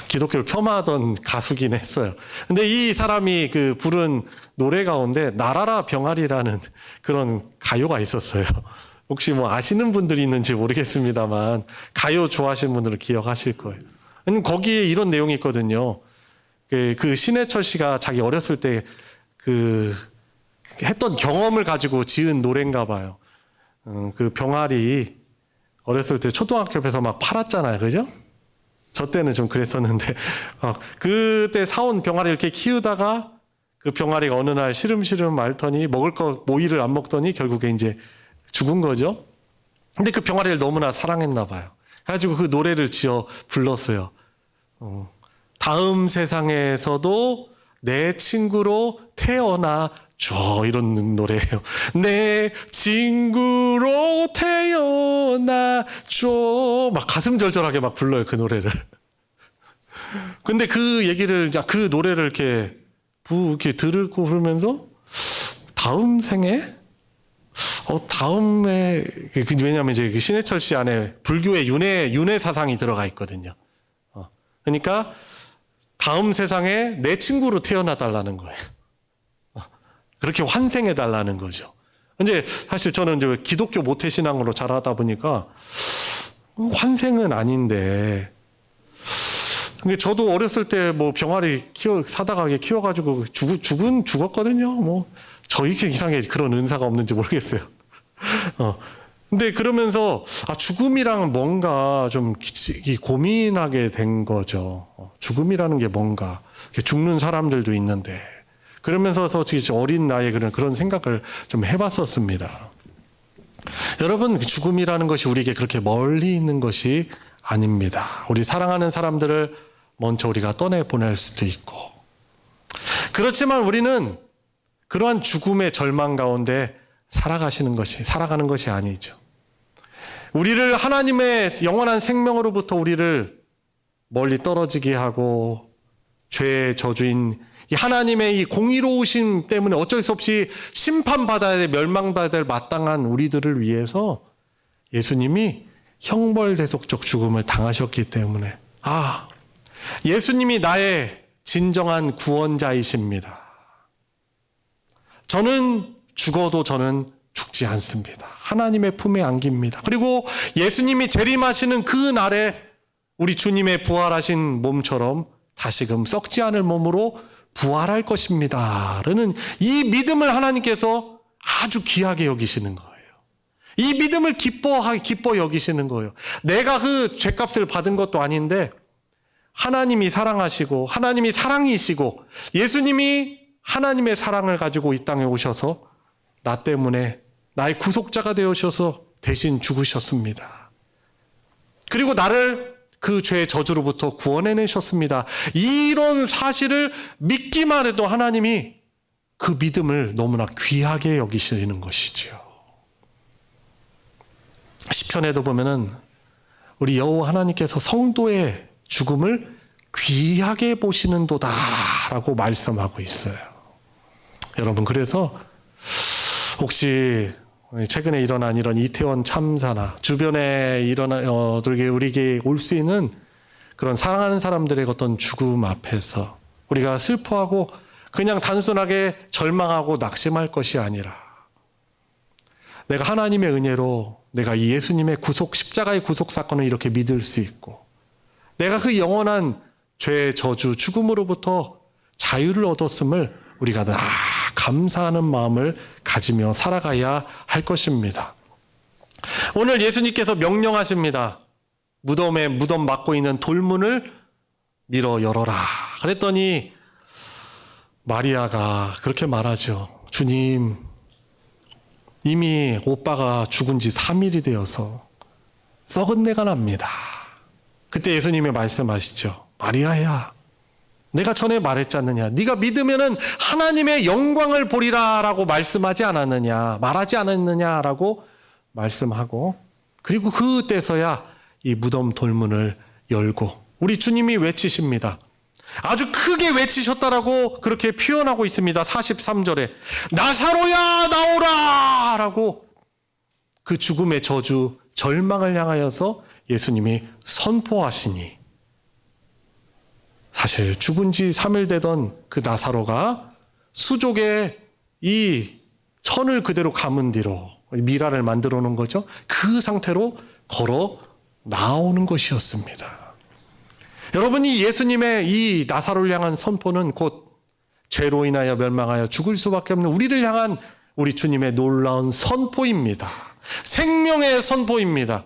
Speaker 1: 기독교를 폄하하던 가수긴 했어요. 근데 이 사람이 부른 노래 가운데 나라라 병아리라는 그런 가요가 있었어요. 혹시 아시는 분들이 있는지 모르겠습니다만 가요 좋아하시는 분들은 기억하실 거예요. 거기에 이런 내용이 있거든요. 그 신해철 씨가 자기 어렸을 때 했던 경험을 가지고 지은 노래인가 봐요. 그 병아리 어렸을 때 초등학교 앞에서 막 팔았잖아요. 그죠? 저 때는 좀 그랬었는데 그때 사온 병아리 이렇게 키우다가 그 병아리가 어느 날 시름시름 앓더니 먹을 거 모이를 안 먹더니 결국에 이제 죽은 거죠. 근데 그 병아리를 너무나 사랑했나 봐요. 그래가지고 그 노래를 지어 불렀어요. 다음 세상에서도 내 친구로 태어나 줘, 이런 노래예요. 내 친구로 태어나 줘. 막 가슴 절절하게 막 불러요, 그 노래를. 근데 그 얘기를, 그 노래를 이렇게 들고 그러면서 다음 생에 다음에 왜냐하면 이제 그 신해철 씨 안에 불교의 윤회 사상이 들어가 있거든요. 그러니까 다음 세상에 내 친구로 태어나 달라는 거예요. 그렇게 환생해 달라는 거죠. 근데 사실 저는 이제 기독교 모태신앙으로 자라다 보니까 환생은 아닌데, 근데 저도 어렸을 때 병아리 사다가 키워가지고 죽었거든요. 저 이상하게 그런 은사가 없는지 모르겠어요. 근데 그러면서 죽음이랑 뭔가 좀 고민하게 된 거죠. 죽음이라는 게 뭔가, 죽는 사람들도 있는데. 그러면서 어린 나이에 그런 생각을 좀 해봤었습니다. 여러분, 죽음이라는 것이 우리에게 그렇게 멀리 있는 것이 아닙니다. 우리 사랑하는 사람들을 먼저 우리가 떠내보낼 수도 있고. 그렇지만 우리는 그러한 죽음의 절망 가운데 살아가는 것이 아니죠. 우리를 하나님의 영원한 생명으로부터 우리를 멀리 떨어지게 하고 죄의 저주인 이 하나님의 이 공의로우심 때문에 어쩔 수 없이 심판받아야 될, 멸망받아야 될 마땅한 우리들을 위해서 예수님이 형벌대속적 죽음을 당하셨기 때문에 예수님이 나의 진정한 구원자이십니다. 저는 죽어도 저는 죽지 않습니다. 하나님의 품에 안깁니다. 그리고 예수님이 재림하시는 그 날에 우리 주님의 부활하신 몸처럼 다시금 썩지 않을 몸으로 부활할 것입니다. 라는 이 믿음을 하나님께서 아주 귀하게 여기시는 거예요. 이 믿음을 기뻐 여기시는 거예요. 내가 그 죄값을 받은 것도 아닌데 하나님이 사랑하시고 하나님이 사랑이시고 예수님이 하나님의 사랑을 가지고 이 땅에 오셔서 나 때문에 나의 구속자가 되어셔서 대신 죽으셨습니다. 그리고 나를 그 죄의 저주로부터 구원해내셨습니다. 이런 사실을 믿기만 해도 하나님이 그 믿음을 너무나 귀하게 여기시는 것이지요. 시편에도 보면은 우리 여호와 하나님께서 성도의 죽음을 귀하게 보시는도다라고 말씀하고 있어요. 여러분, 그래서 혹시 최근에 일어난 이런 이태원 참사나 주변에 일어난 우리에게 올 수 있는 그런 사랑하는 사람들의 어떤 죽음 앞에서 우리가 슬퍼하고 그냥 단순하게 절망하고 낙심할 것이 아니라, 내가 하나님의 은혜로 내가 이 예수님의 구속, 십자가의 구속 사건을 이렇게 믿을 수 있고, 내가 그 영원한 죄의 저주, 죽음으로부터 자유를 얻었음을 우리가 다 감사하는 마음을 가지며 살아가야 할 것입니다. 오늘 예수님께서 명령하십니다. 무덤 막고 있는 돌문을 밀어 열어라. 그랬더니 마리아가 그렇게 말하죠. 주님, 이미 오빠가 죽은 지 3일이 되어서 썩은 내가 납니다. 그때 예수님이 말씀하시죠. 마리아야, 내가 전에 말했지 않느냐. 네가 믿으면은 하나님의 영광을 보리라라고 말씀하지 않았느냐. 말하지 않았느냐라고 말씀하고, 그리고 그때서야 이 무덤 돌문을 열고 우리 주님이 외치십니다. 아주 크게 외치셨다라고 그렇게 표현하고 있습니다. 43절에 나사로야 나오라 라고 그 죽음의 저주, 절망을 향하여서 예수님이 선포하시니, 사실 죽은 지 3일 되던 그 나사로가 수족에 이 천을 그대로 감은 뒤로 미라를 만들어 놓은 거죠. 그 상태로 걸어 나오는 것이었습니다. 여러분이 예수님의 이 나사로를 향한 선포는 곧 죄로 인하여 멸망하여 죽을 수밖에 없는 우리를 향한 우리 주님의 놀라운 선포입니다. 생명의 선포입니다.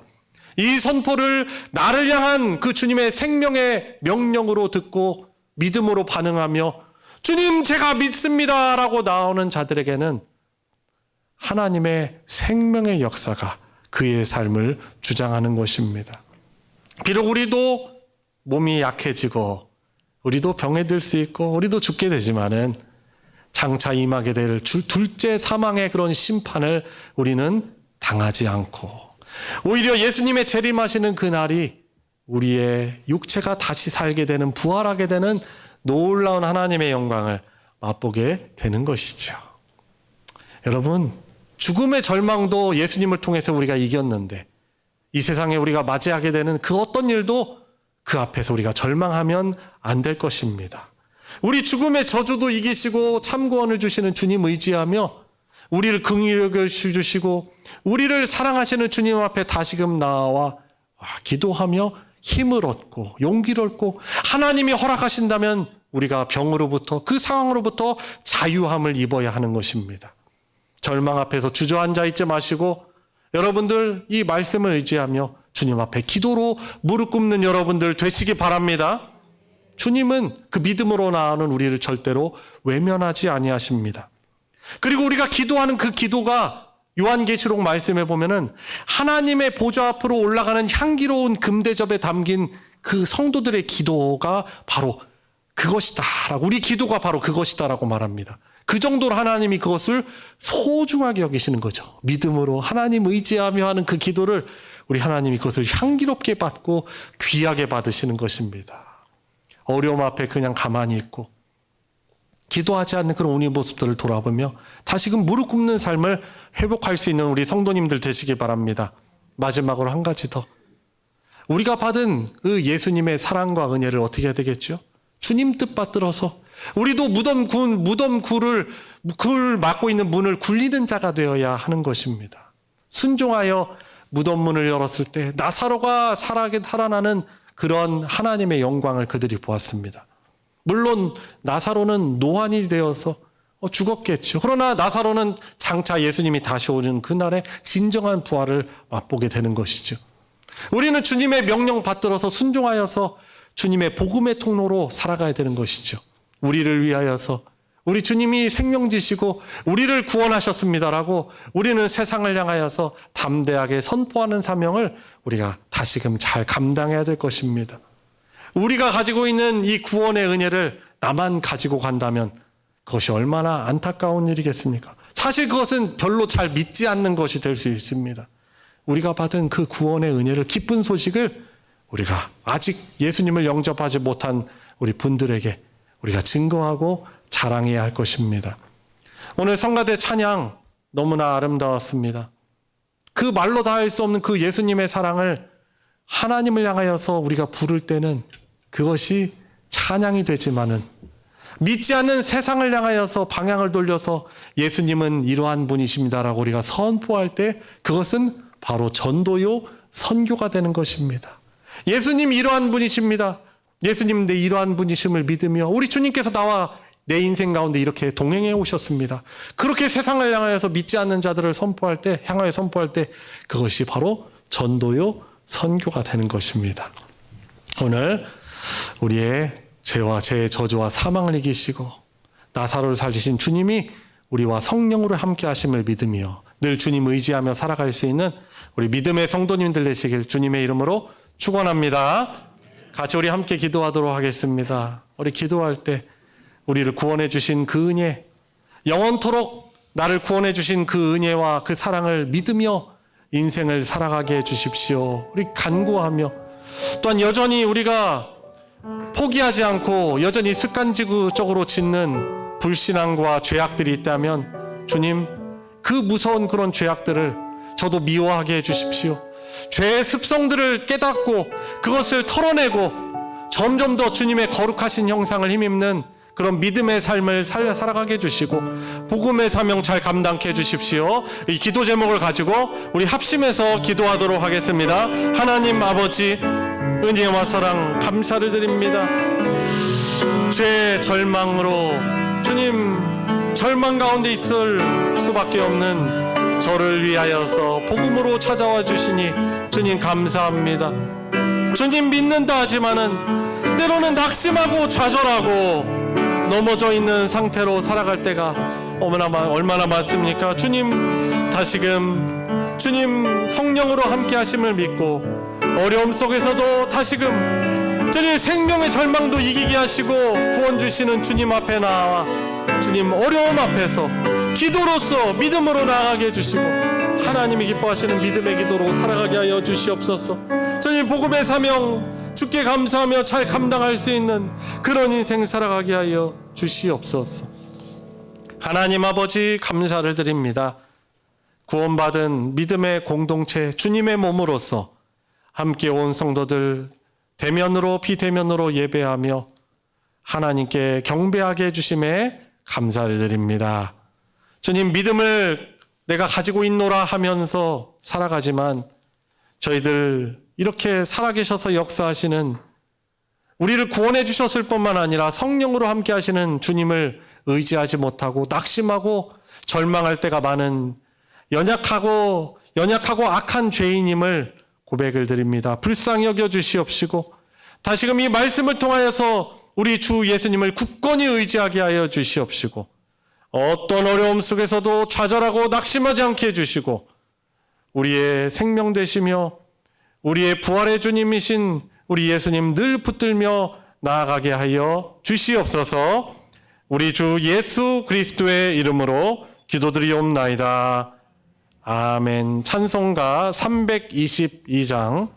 Speaker 1: 이 선포를 나를 향한 그 주님의 생명의 명령으로 듣고 믿음으로 반응하며 주님 제가 믿습니다 라고 나오는 자들에게는 하나님의 생명의 역사가 그의 삶을 주장하는 것입니다. 비록 우리도 몸이 약해지고 우리도 병에 들 수 있고 우리도 죽게 되지만은 장차 임하게 될 둘째 사망의 그런 심판을 우리는 당하지 않고, 오히려 예수님의 재림하시는 그날이 우리의 육체가 다시 살게 되는, 부활하게 되는 놀라운 하나님의 영광을 맛보게 되는 것이죠. 여러분, 죽음의 절망도 예수님을 통해서 우리가 이겼는데 이 세상에 우리가 맞이하게 되는 그 어떤 일도 그 앞에서 우리가 절망하면 안 될 것입니다. 우리 죽음의 저주도 이기시고 참구원을 주시는 주님 의지하며 우리를 긍휼히 여겨주시고 우리를 사랑하시는 주님 앞에 다시금 나와 기도하며 힘을 얻고 용기를 얻고, 하나님이 허락하신다면 우리가 병으로부터, 그 상황으로부터 자유함을 입어야 하는 것입니다. 절망 앞에서 주저앉아 있지 마시고 여러분들 이 말씀을 의지하며 주님 앞에 기도로 무릎 꿇는 여러분들 되시기 바랍니다. 주님은 그 믿음으로 나아가는 우리를 절대로 외면하지 아니하십니다. 그리고 우리가 기도하는 그 기도가 요한계시록 말씀에 보면은 하나님의 보좌 앞으로 올라가는 향기로운 금대접에 담긴 그 성도들의 기도가 바로 그것이다 라고, 우리 기도가 바로 그것이다 라고 말합니다. 그 정도로 하나님이 그것을 소중하게 여기시는 거죠. 믿음으로 하나님 의지하며 하는 그 기도를 우리 하나님이 그것을 향기롭게 받고 귀하게 받으시는 것입니다. 어려움 앞에 그냥 가만히 있고 기도하지 않는 그런 우리 모습들을 돌아보며 다시금 무릎 꿇는 삶을 회복할 수 있는 우리 성도님들 되시기 바랍니다. 마지막으로 한 가지 더, 우리가 받은 그 예수님의 사랑과 은혜를 어떻게 해야 되겠죠? 주님 뜻 받들어서 우리도 굴을 막고 있는 문을 굴리는 자가 되어야 하는 것입니다. 순종하여 무덤 문을 열었을 때 나사로가 살아나는 그런 하나님의 영광을 그들이 보았습니다. 물론 나사로는 노환이 되어서 죽었겠죠. 그러나 나사로는 장차 예수님이 다시 오는 그날의 진정한 부활을 맛보게 되는 것이죠. 우리는 주님의 명령 받들어서 순종하여서 주님의 복음의 통로로 살아가야 되는 것이죠. 우리를 위하여서, 우리 주님이 생명지시고 우리를 구원하셨습니다라고 우리는 세상을 향하여서 담대하게 선포하는 사명을 우리가 다시금 잘 감당해야 될 것입니다. 우리가 가지고 있는 이 구원의 은혜를 나만 가지고 간다면 그것이 얼마나 안타까운 일이겠습니까? 사실 그것은 별로 잘 믿지 않는 것이 될 수 있습니다. 우리가 받은 그 구원의 은혜를, 기쁜 소식을 우리가 아직 예수님을 영접하지 못한 우리 분들에게 우리가 증거하고 자랑해야 할 것입니다. 오늘 성가대 찬양 너무나 아름다웠습니다. 그 말로 다 할 수 없는 그 예수님의 사랑을 하나님을 향하여서 우리가 부를 때는 그것이 찬양이 되지만은 믿지 않는 세상을 향하여서 방향을 돌려서 예수님은 이러한 분이십니다라고 우리가 선포할 때 그것은 바로 전도요 선교가 되는 것입니다. 예수님 이러한 분이십니다. 예수님 내 이러한 분이심을 믿으며 우리 주님께서 나와 내 인생 가운데 이렇게 동행해 오셨습니다. 그렇게 세상을 향하여서 믿지 않는 자들을 향하여 선포할 때 그것이 바로 전도요 선교가 되는 것입니다. 오늘 우리의 죄와 죄의 저주와 사망을 이기시고 나사로를 살리신 주님이 우리와 성령으로 함께 하심을 믿으며 늘 주님 의지하며 살아갈 수 있는 우리 믿음의 성도님들 되시길 주님의 이름으로 축원합니다. 같이 우리 함께 기도하도록 하겠습니다. 우리 기도할 때 우리를 구원해 주신 그 은혜, 영원토록 나를 구원해 주신 그 은혜와 그 사랑을 믿으며 인생을 살아가게 해 주십시오. 우리 간구하며 또한 여전히 우리가 포기하지 않고 여전히 습관적으로 짓는 불신앙과 죄악들이 있다면 주님 그 무서운 그런 죄악들을 저도 미워하게 해 주십시오. 죄의 습성들을 깨닫고 그것을 털어내고 점점 더 주님의 거룩하신 형상을 힘입는 그런 믿음의 삶을 살아가게 해주시고 복음의 사명 잘 감당케 해주십시오. 이 기도 제목을 가지고 우리 합심해서 기도하도록 하겠습니다. 하나님 아버지 은혜와 사랑 감사를 드립니다. 죄의 절망으로 주님 절망 가운데 있을 수밖에 없는 저를 위하여서 복음으로 찾아와 주시니 주님 감사합니다. 주님 믿는다 하지만은 때로는 낙심하고 좌절하고 넘어져 있는 상태로 살아갈 때가 얼마나 많습니까? 주님 다시금 주님 성령으로 함께 하심을 믿고 어려움 속에서도 다시금 주님 생명의 절망도 이기게 하시고 구원 주시는 주님 앞에 나와 주님 어려움 앞에서 기도로서 믿음으로 나아가게 해주시고 하나님이 기뻐하시는 믿음의 기도로 살아가게 하여 주시옵소서. 주님 복음의 사명 주께 감사하며 잘 감당할 수 있는 그런 인생 살아가게 하여 주시옵소서. 하나님 아버지 감사를 드립니다. 구원받은 믿음의 공동체 주님의 몸으로서 함께 온 성도들 대면으로 비대면으로 예배하며 하나님께 경배하게 해주심에 감사를 드립니다. 주님 믿음을 내가 가지고 있노라 하면서 살아가지만 저희들 이렇게 살아계셔서 역사하시는 우리를 구원해 주셨을 뿐만 아니라 성령으로 함께 하시는 주님을 의지하지 못하고 낙심하고 절망할 때가 많은 연약하고 악한 죄인임을 고백을 드립니다. 불쌍히 여겨 주시옵시고 다시금 이 말씀을 통하여서 우리 주 예수님을 굳건히 의지하게 하여 주시옵시고 어떤 어려움 속에서도 좌절하고 낙심하지 않게 해주시고 우리의 생명 되시며 우리의 부활의 주님이신 우리 예수님 늘 붙들며 나아가게 하여 주시옵소서. 우리 주 예수 그리스도의 이름으로 기도드리옵나이다. 아멘. 찬송가 322장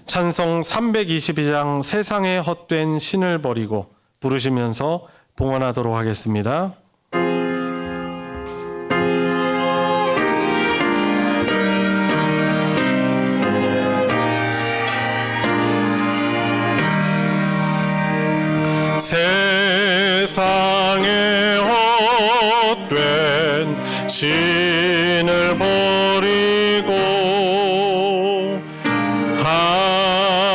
Speaker 1: 찬송 322장 세상에 헛된 신을 버리고 부르시면서 봉헌하도록 하겠습니다. 세상에 헛된 신을 버리고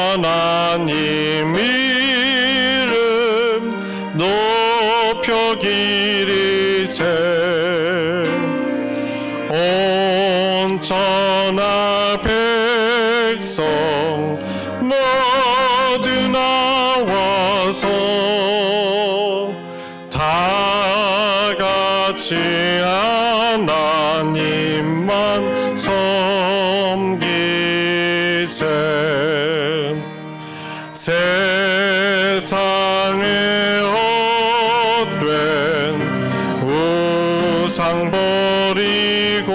Speaker 1: 하나님 이름 높여 기리세 온 천하 백성 모두 나와서 다 같이 하나님만 섬기세. 세상에 헛된 우상 버리고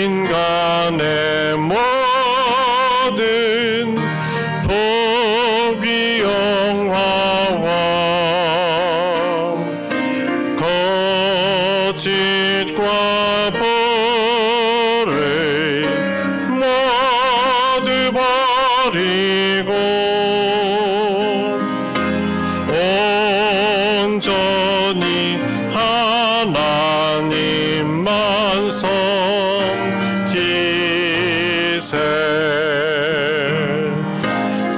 Speaker 1: 인간의 모든 포기 영화와 거짓과 불의 모두 버리고 온전히 하나님만 섬기세.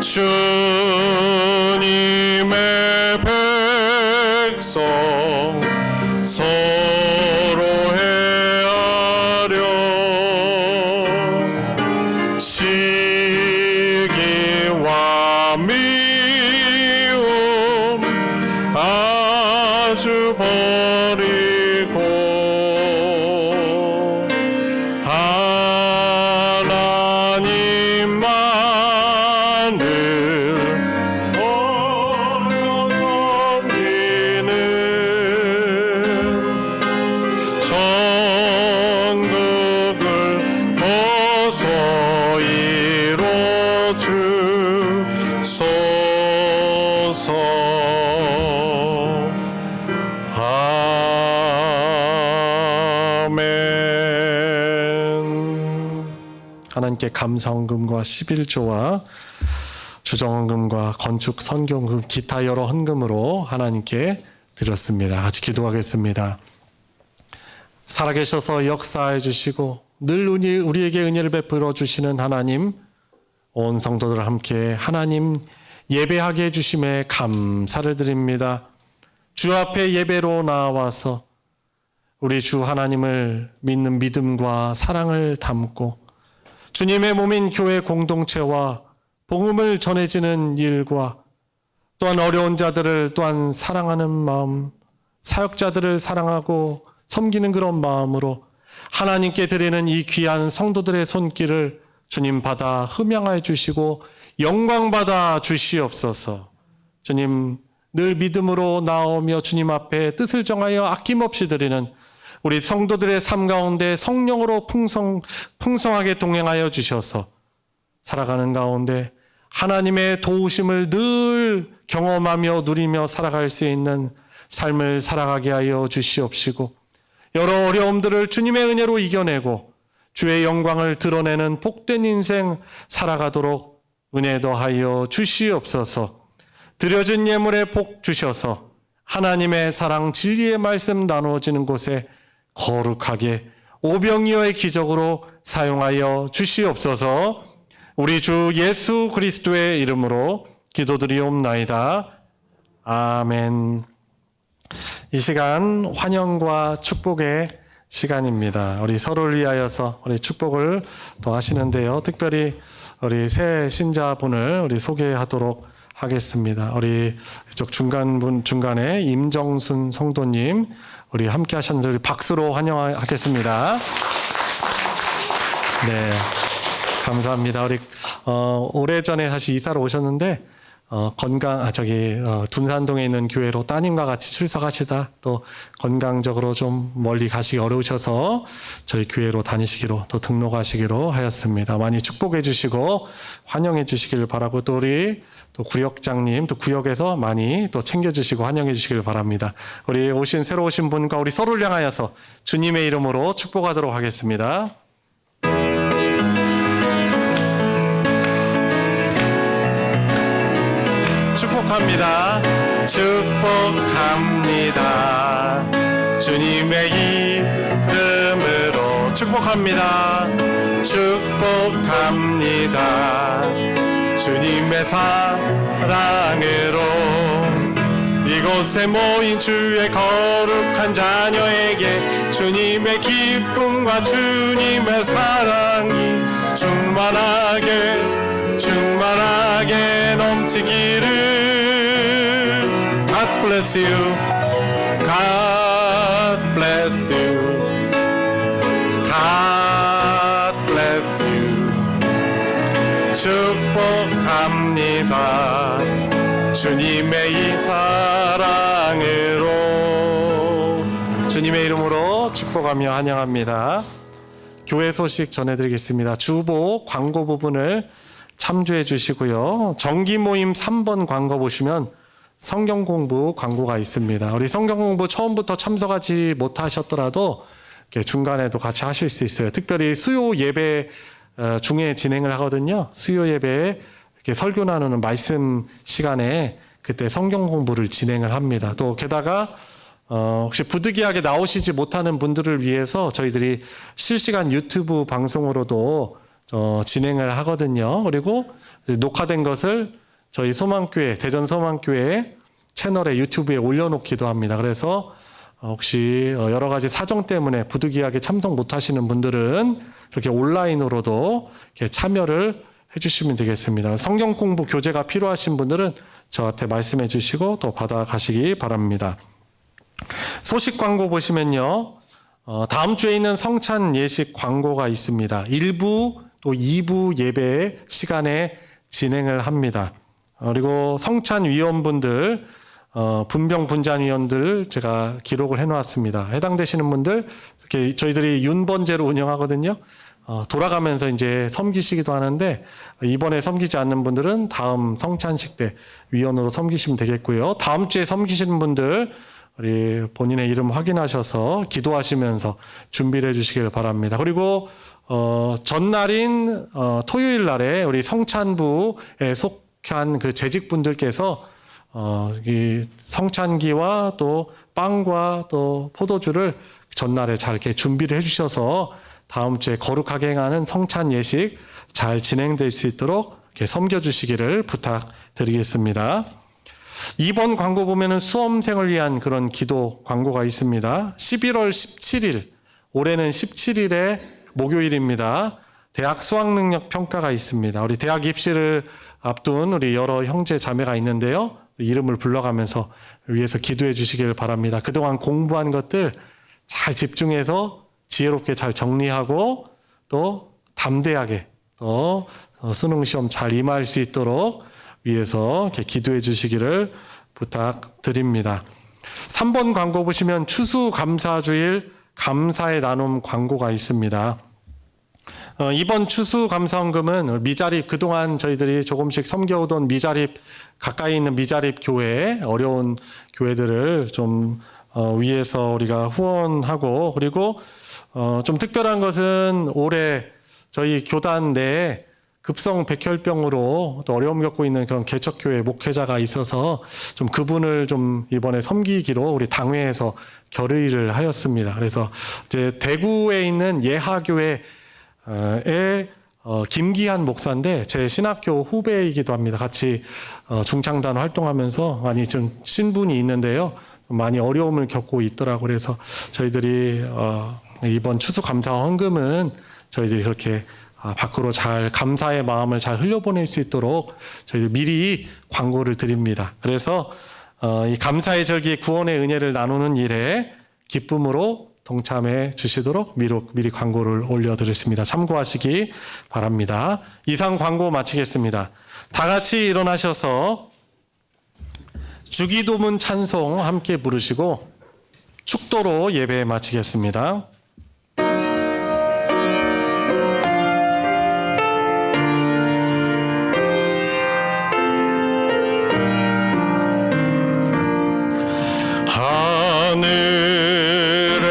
Speaker 1: 주님의 백성 서로 헤아려 시기와 미움 아주 버리고 하나님만을 홀로 섬기는 천국을 어서 이뤄주소서. 아멘. 하나님께 감사헌금과 11조와 주정헌금과 건축 선교헌금 기타 여러 헌금으로 하나님께 드렸습니다. 같이 기도하겠습니다. 살아계셔서 역사해 주시고 늘 우리에게 은혜를 베풀어 주시는 하나님, 온 성도들 함께 하나님 예배하게 해주심에 감사를 드립니다. 주 앞에 예배로 나와서 우리 주 하나님을 믿는 믿음과 사랑을 담고 주님의 몸인 교회 공동체와 복음을 전해지는 일과 또한 어려운 자들을 또한 사랑하는 마음, 사역자들을 사랑하고 섬기는 그런 마음으로 하나님께 드리는 이 귀한 성도들의 손길을 주님 받아 흠양하여 주시고 영광 받아 주시옵소서. 주님 늘 믿음으로 나오며 주님 앞에 뜻을 정하여 아낌없이 드리는 우리 성도들의 삶 가운데 성령으로 풍성하게 동행하여 주셔서 살아가는 가운데 하나님의 도우심을 늘 경험하며 누리며 살아갈 수 있는 삶을 살아가게 하여 주시옵시고 여러 어려움들을 주님의 은혜로 이겨내고 주의 영광을 드러내는 복된 인생 살아가도록 은혜 더하여 주시옵소서. 드려진 예물에 복 주셔서 하나님의 사랑 진리의 말씀 나누어지는 곳에 거룩하게 오병이어의 기적으로 사용하여 주시옵소서. 우리 주 예수 그리스도의 이름으로 기도드리옵나이다. 아멘. 이 시간 환영과 축복의 시간입니다. 우리 서로를 위하여서 우리 축복을 더 하시는데요. 특별히 우리 새 신자분을 우리 소개하도록 하겠습니다. 우리 이쪽 중간에 임정순 성도님 우리 함께 하셨는데 우리 박수로 환영하겠습니다. 네, 감사합니다. 우리 오래전에 사실 이사를 오셨는데 둔산동에 있는 교회로 따님과 같이 출석하시다 또 건강적으로 좀 멀리 가시기 어려우셔서 저희 교회로 다니시기로 또 등록하시기로 하였습니다. 많이 축복해 주시고 환영해 주시길 바라고 또 우리 또 구역장님 또 구역에서 많이 또 챙겨주시고 환영해 주시길 바랍니다. 우리 새로 오신 분과 우리 서로를 향하여서 주님의 이름으로 축복하도록 하겠습니다. 축복합니다. 축복합니다. 주님의 이름으로 축복합니다. 축복합니다. 주님의 사랑으로 이곳에 모인 주의 거룩한 자녀에게 주님의 기쁨과 주님의 사랑이 충만하게 넘치기를 bless you. God bless you. God bless you. 축복합니다. 주님의 이 사랑으로. 주님의 이름으로 축복하며 환영합니다. 교회 소식 전해드리겠습니다. 주보 광고 부분을 참조해 주시고요. 정기 모임 3번 광고 보시면 성경 공부 광고가 있습니다. 우리 성경 공부 처음부터 참석하지 못하셨더라도 중간에도 같이 하실 수 있어요. 특별히 수요 예배 중에 진행을 하거든요. 수요 예배에 이렇게 설교 나누는 말씀 시간에 그때 성경 공부를 진행을 합니다. 또 게다가 혹시 부득이하게 나오시지 못하는 분들을 위해서 저희들이 실시간 유튜브 방송으로도 진행을 하거든요. 그리고 녹화된 것을 저희 소망교회, 대전 소망교회 채널에 유튜브에 올려놓기도 합니다. 그래서 혹시 여러 가지 사정 때문에 부득이하게 참석 못하시는 분들은 이렇게 온라인으로도 이렇게 참여를 해주시면 되겠습니다. 성경 공부 교재가 필요하신 분들은 저한테 말씀해 주시고 또 받아가시기 바랍니다. 소식 광고 보시면요. 다음 주에 있는 성찬 예식 광고가 있습니다. 1부 또 2부 예배 시간에 진행을 합니다. 그리고 성찬 위원분들, 분병 분잔위원들 제가 기록을 해놓았습니다. 해당되시는 분들 이렇게 저희들이 윤번제로 운영하거든요. 돌아가면서 이제 섬기시기도 하는데 이번에 섬기지 않는 분들은 다음 성찬식 때 위원으로 섬기시면 되겠고요. 다음 주에 섬기시는 분들 우리 본인의 이름 확인하셔서 기도하시면서 준비를 해주시길 바랍니다. 그리고 전날인 토요일 날에 우리 성찬부에 속한 그 재직분들께서 이 성찬기와 또 빵과 또 포도주를 전날에 잘 이렇게 준비를 해주셔서 다음 주에 거룩하게 행하는 성찬 예식 잘 진행될 수 있도록 이렇게 섬겨주시기를 부탁드리겠습니다. 2번 광고 보면은 수험생을 위한 그런 기도 광고가 있습니다. 11월 17일, 올해는 17일에 목요일입니다. 대학 수학능력 평가가 있습니다. 우리 대학 입시를 앞둔 우리 여러 형제 자매가 있는데요. 이름을 불러가면서 위해서 기도해 주시길 바랍니다. 그동안 공부한 것들 잘 집중해서 지혜롭게 잘 정리하고 또 담대하게 또 수능 시험 잘 임할 수 있도록 위해서 이렇게 기도해 주시기를 부탁드립니다. 3번 광고 보시면 추수감사주일 감사의 나눔 광고가 있습니다. 이번 추수감사헌금은 미자립, 그동안 저희들이 조금씩 섬겨오던 미자립, 가까이 있는 미자립 교회, 어려운 교회들을 좀 위해서 우리가 후원하고, 그리고 좀 특별한 것은 올해 저희 교단 내에 급성 백혈병으로 또 어려움 겪고 있는 그런 개척교회 목회자가 있어서 좀 그분을 좀 이번에 섬기기로 우리 당회에서 결의를 하였습니다. 그래서 이제 대구에 있는 예하교회에 김기한 목사인데 제 신학교 후배이기도 합니다. 같이 중창단 활동하면서 많이 좀 신분이 있는데요. 많이 어려움을 겪고 있더라고요. 그래서 저희들이 이번 추수감사 헌금은 저희들이 그렇게 밖으로 잘 감사의 마음을 잘 흘려보낼 수 있도록 저희들 미리 광고를 드립니다. 그래서 이 감사의 절기 구원의 은혜를 나누는 일에 기쁨으로 동참해 주시도록 미리 광고를 올려드렸습니다. 참고하시기 바랍니다. 이상 광고 마치겠습니다. 다 같이 일어나셔서 주기도문 찬송 함께 부르시고 축도로 예배 마치겠습니다. 하늘에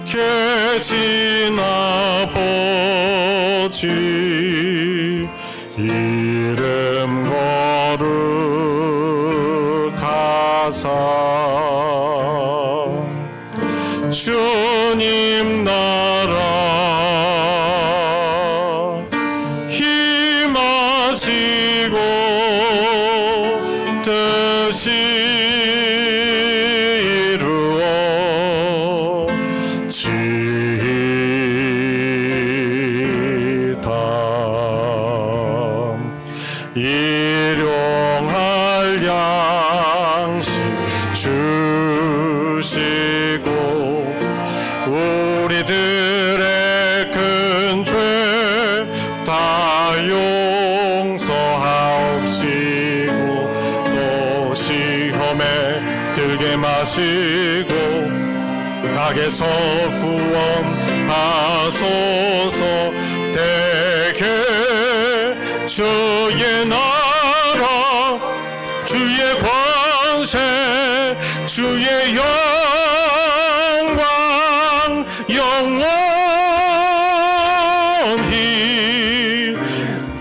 Speaker 1: 계신 아버지 이름 거룩하사 주님 나라 힘하시고 뜻이 일용할 양 시험에 들게 마시고 악에서 구원하소서. 대개 주의 나라 주의 권세 주의 영광 영원히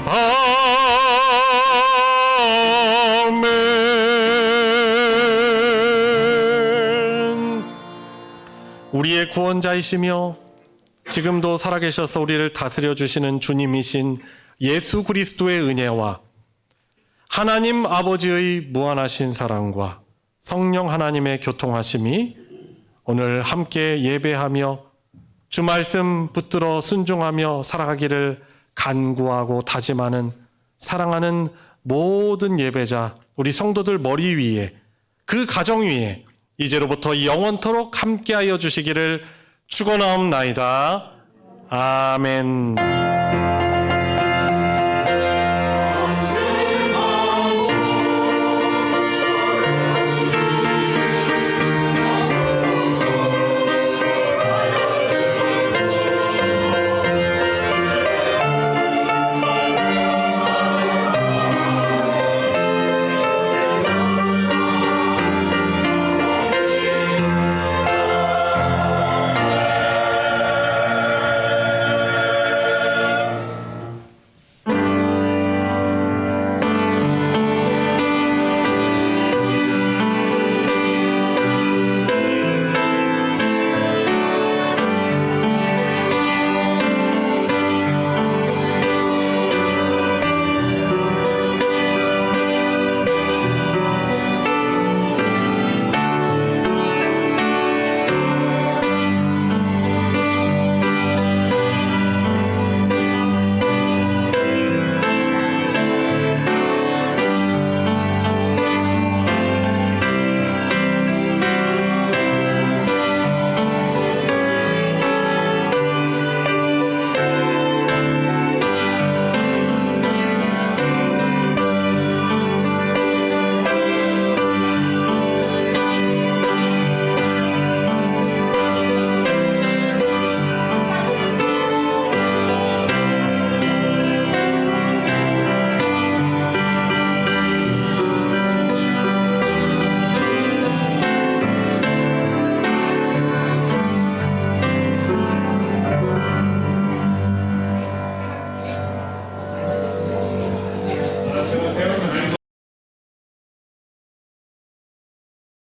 Speaker 1: 아멘. 우리의 구원자이시며 지금도 살아계셔서 우리를 다스려 주시는 주님이신 예수 그리스도의 은혜와 하나님 아버지의 무한하신 사랑과 성령 하나님의 교통하심이 오늘 함께 예배하며 주 말씀 붙들어 순종하며 살아가기를 간구하고 다짐하는 사랑하는 모든 예배자 우리 성도들 머리 위에 그 가정 위에 이제로부터 영원토록 함께하여 주시기를 축원하옵나이다. 아멘.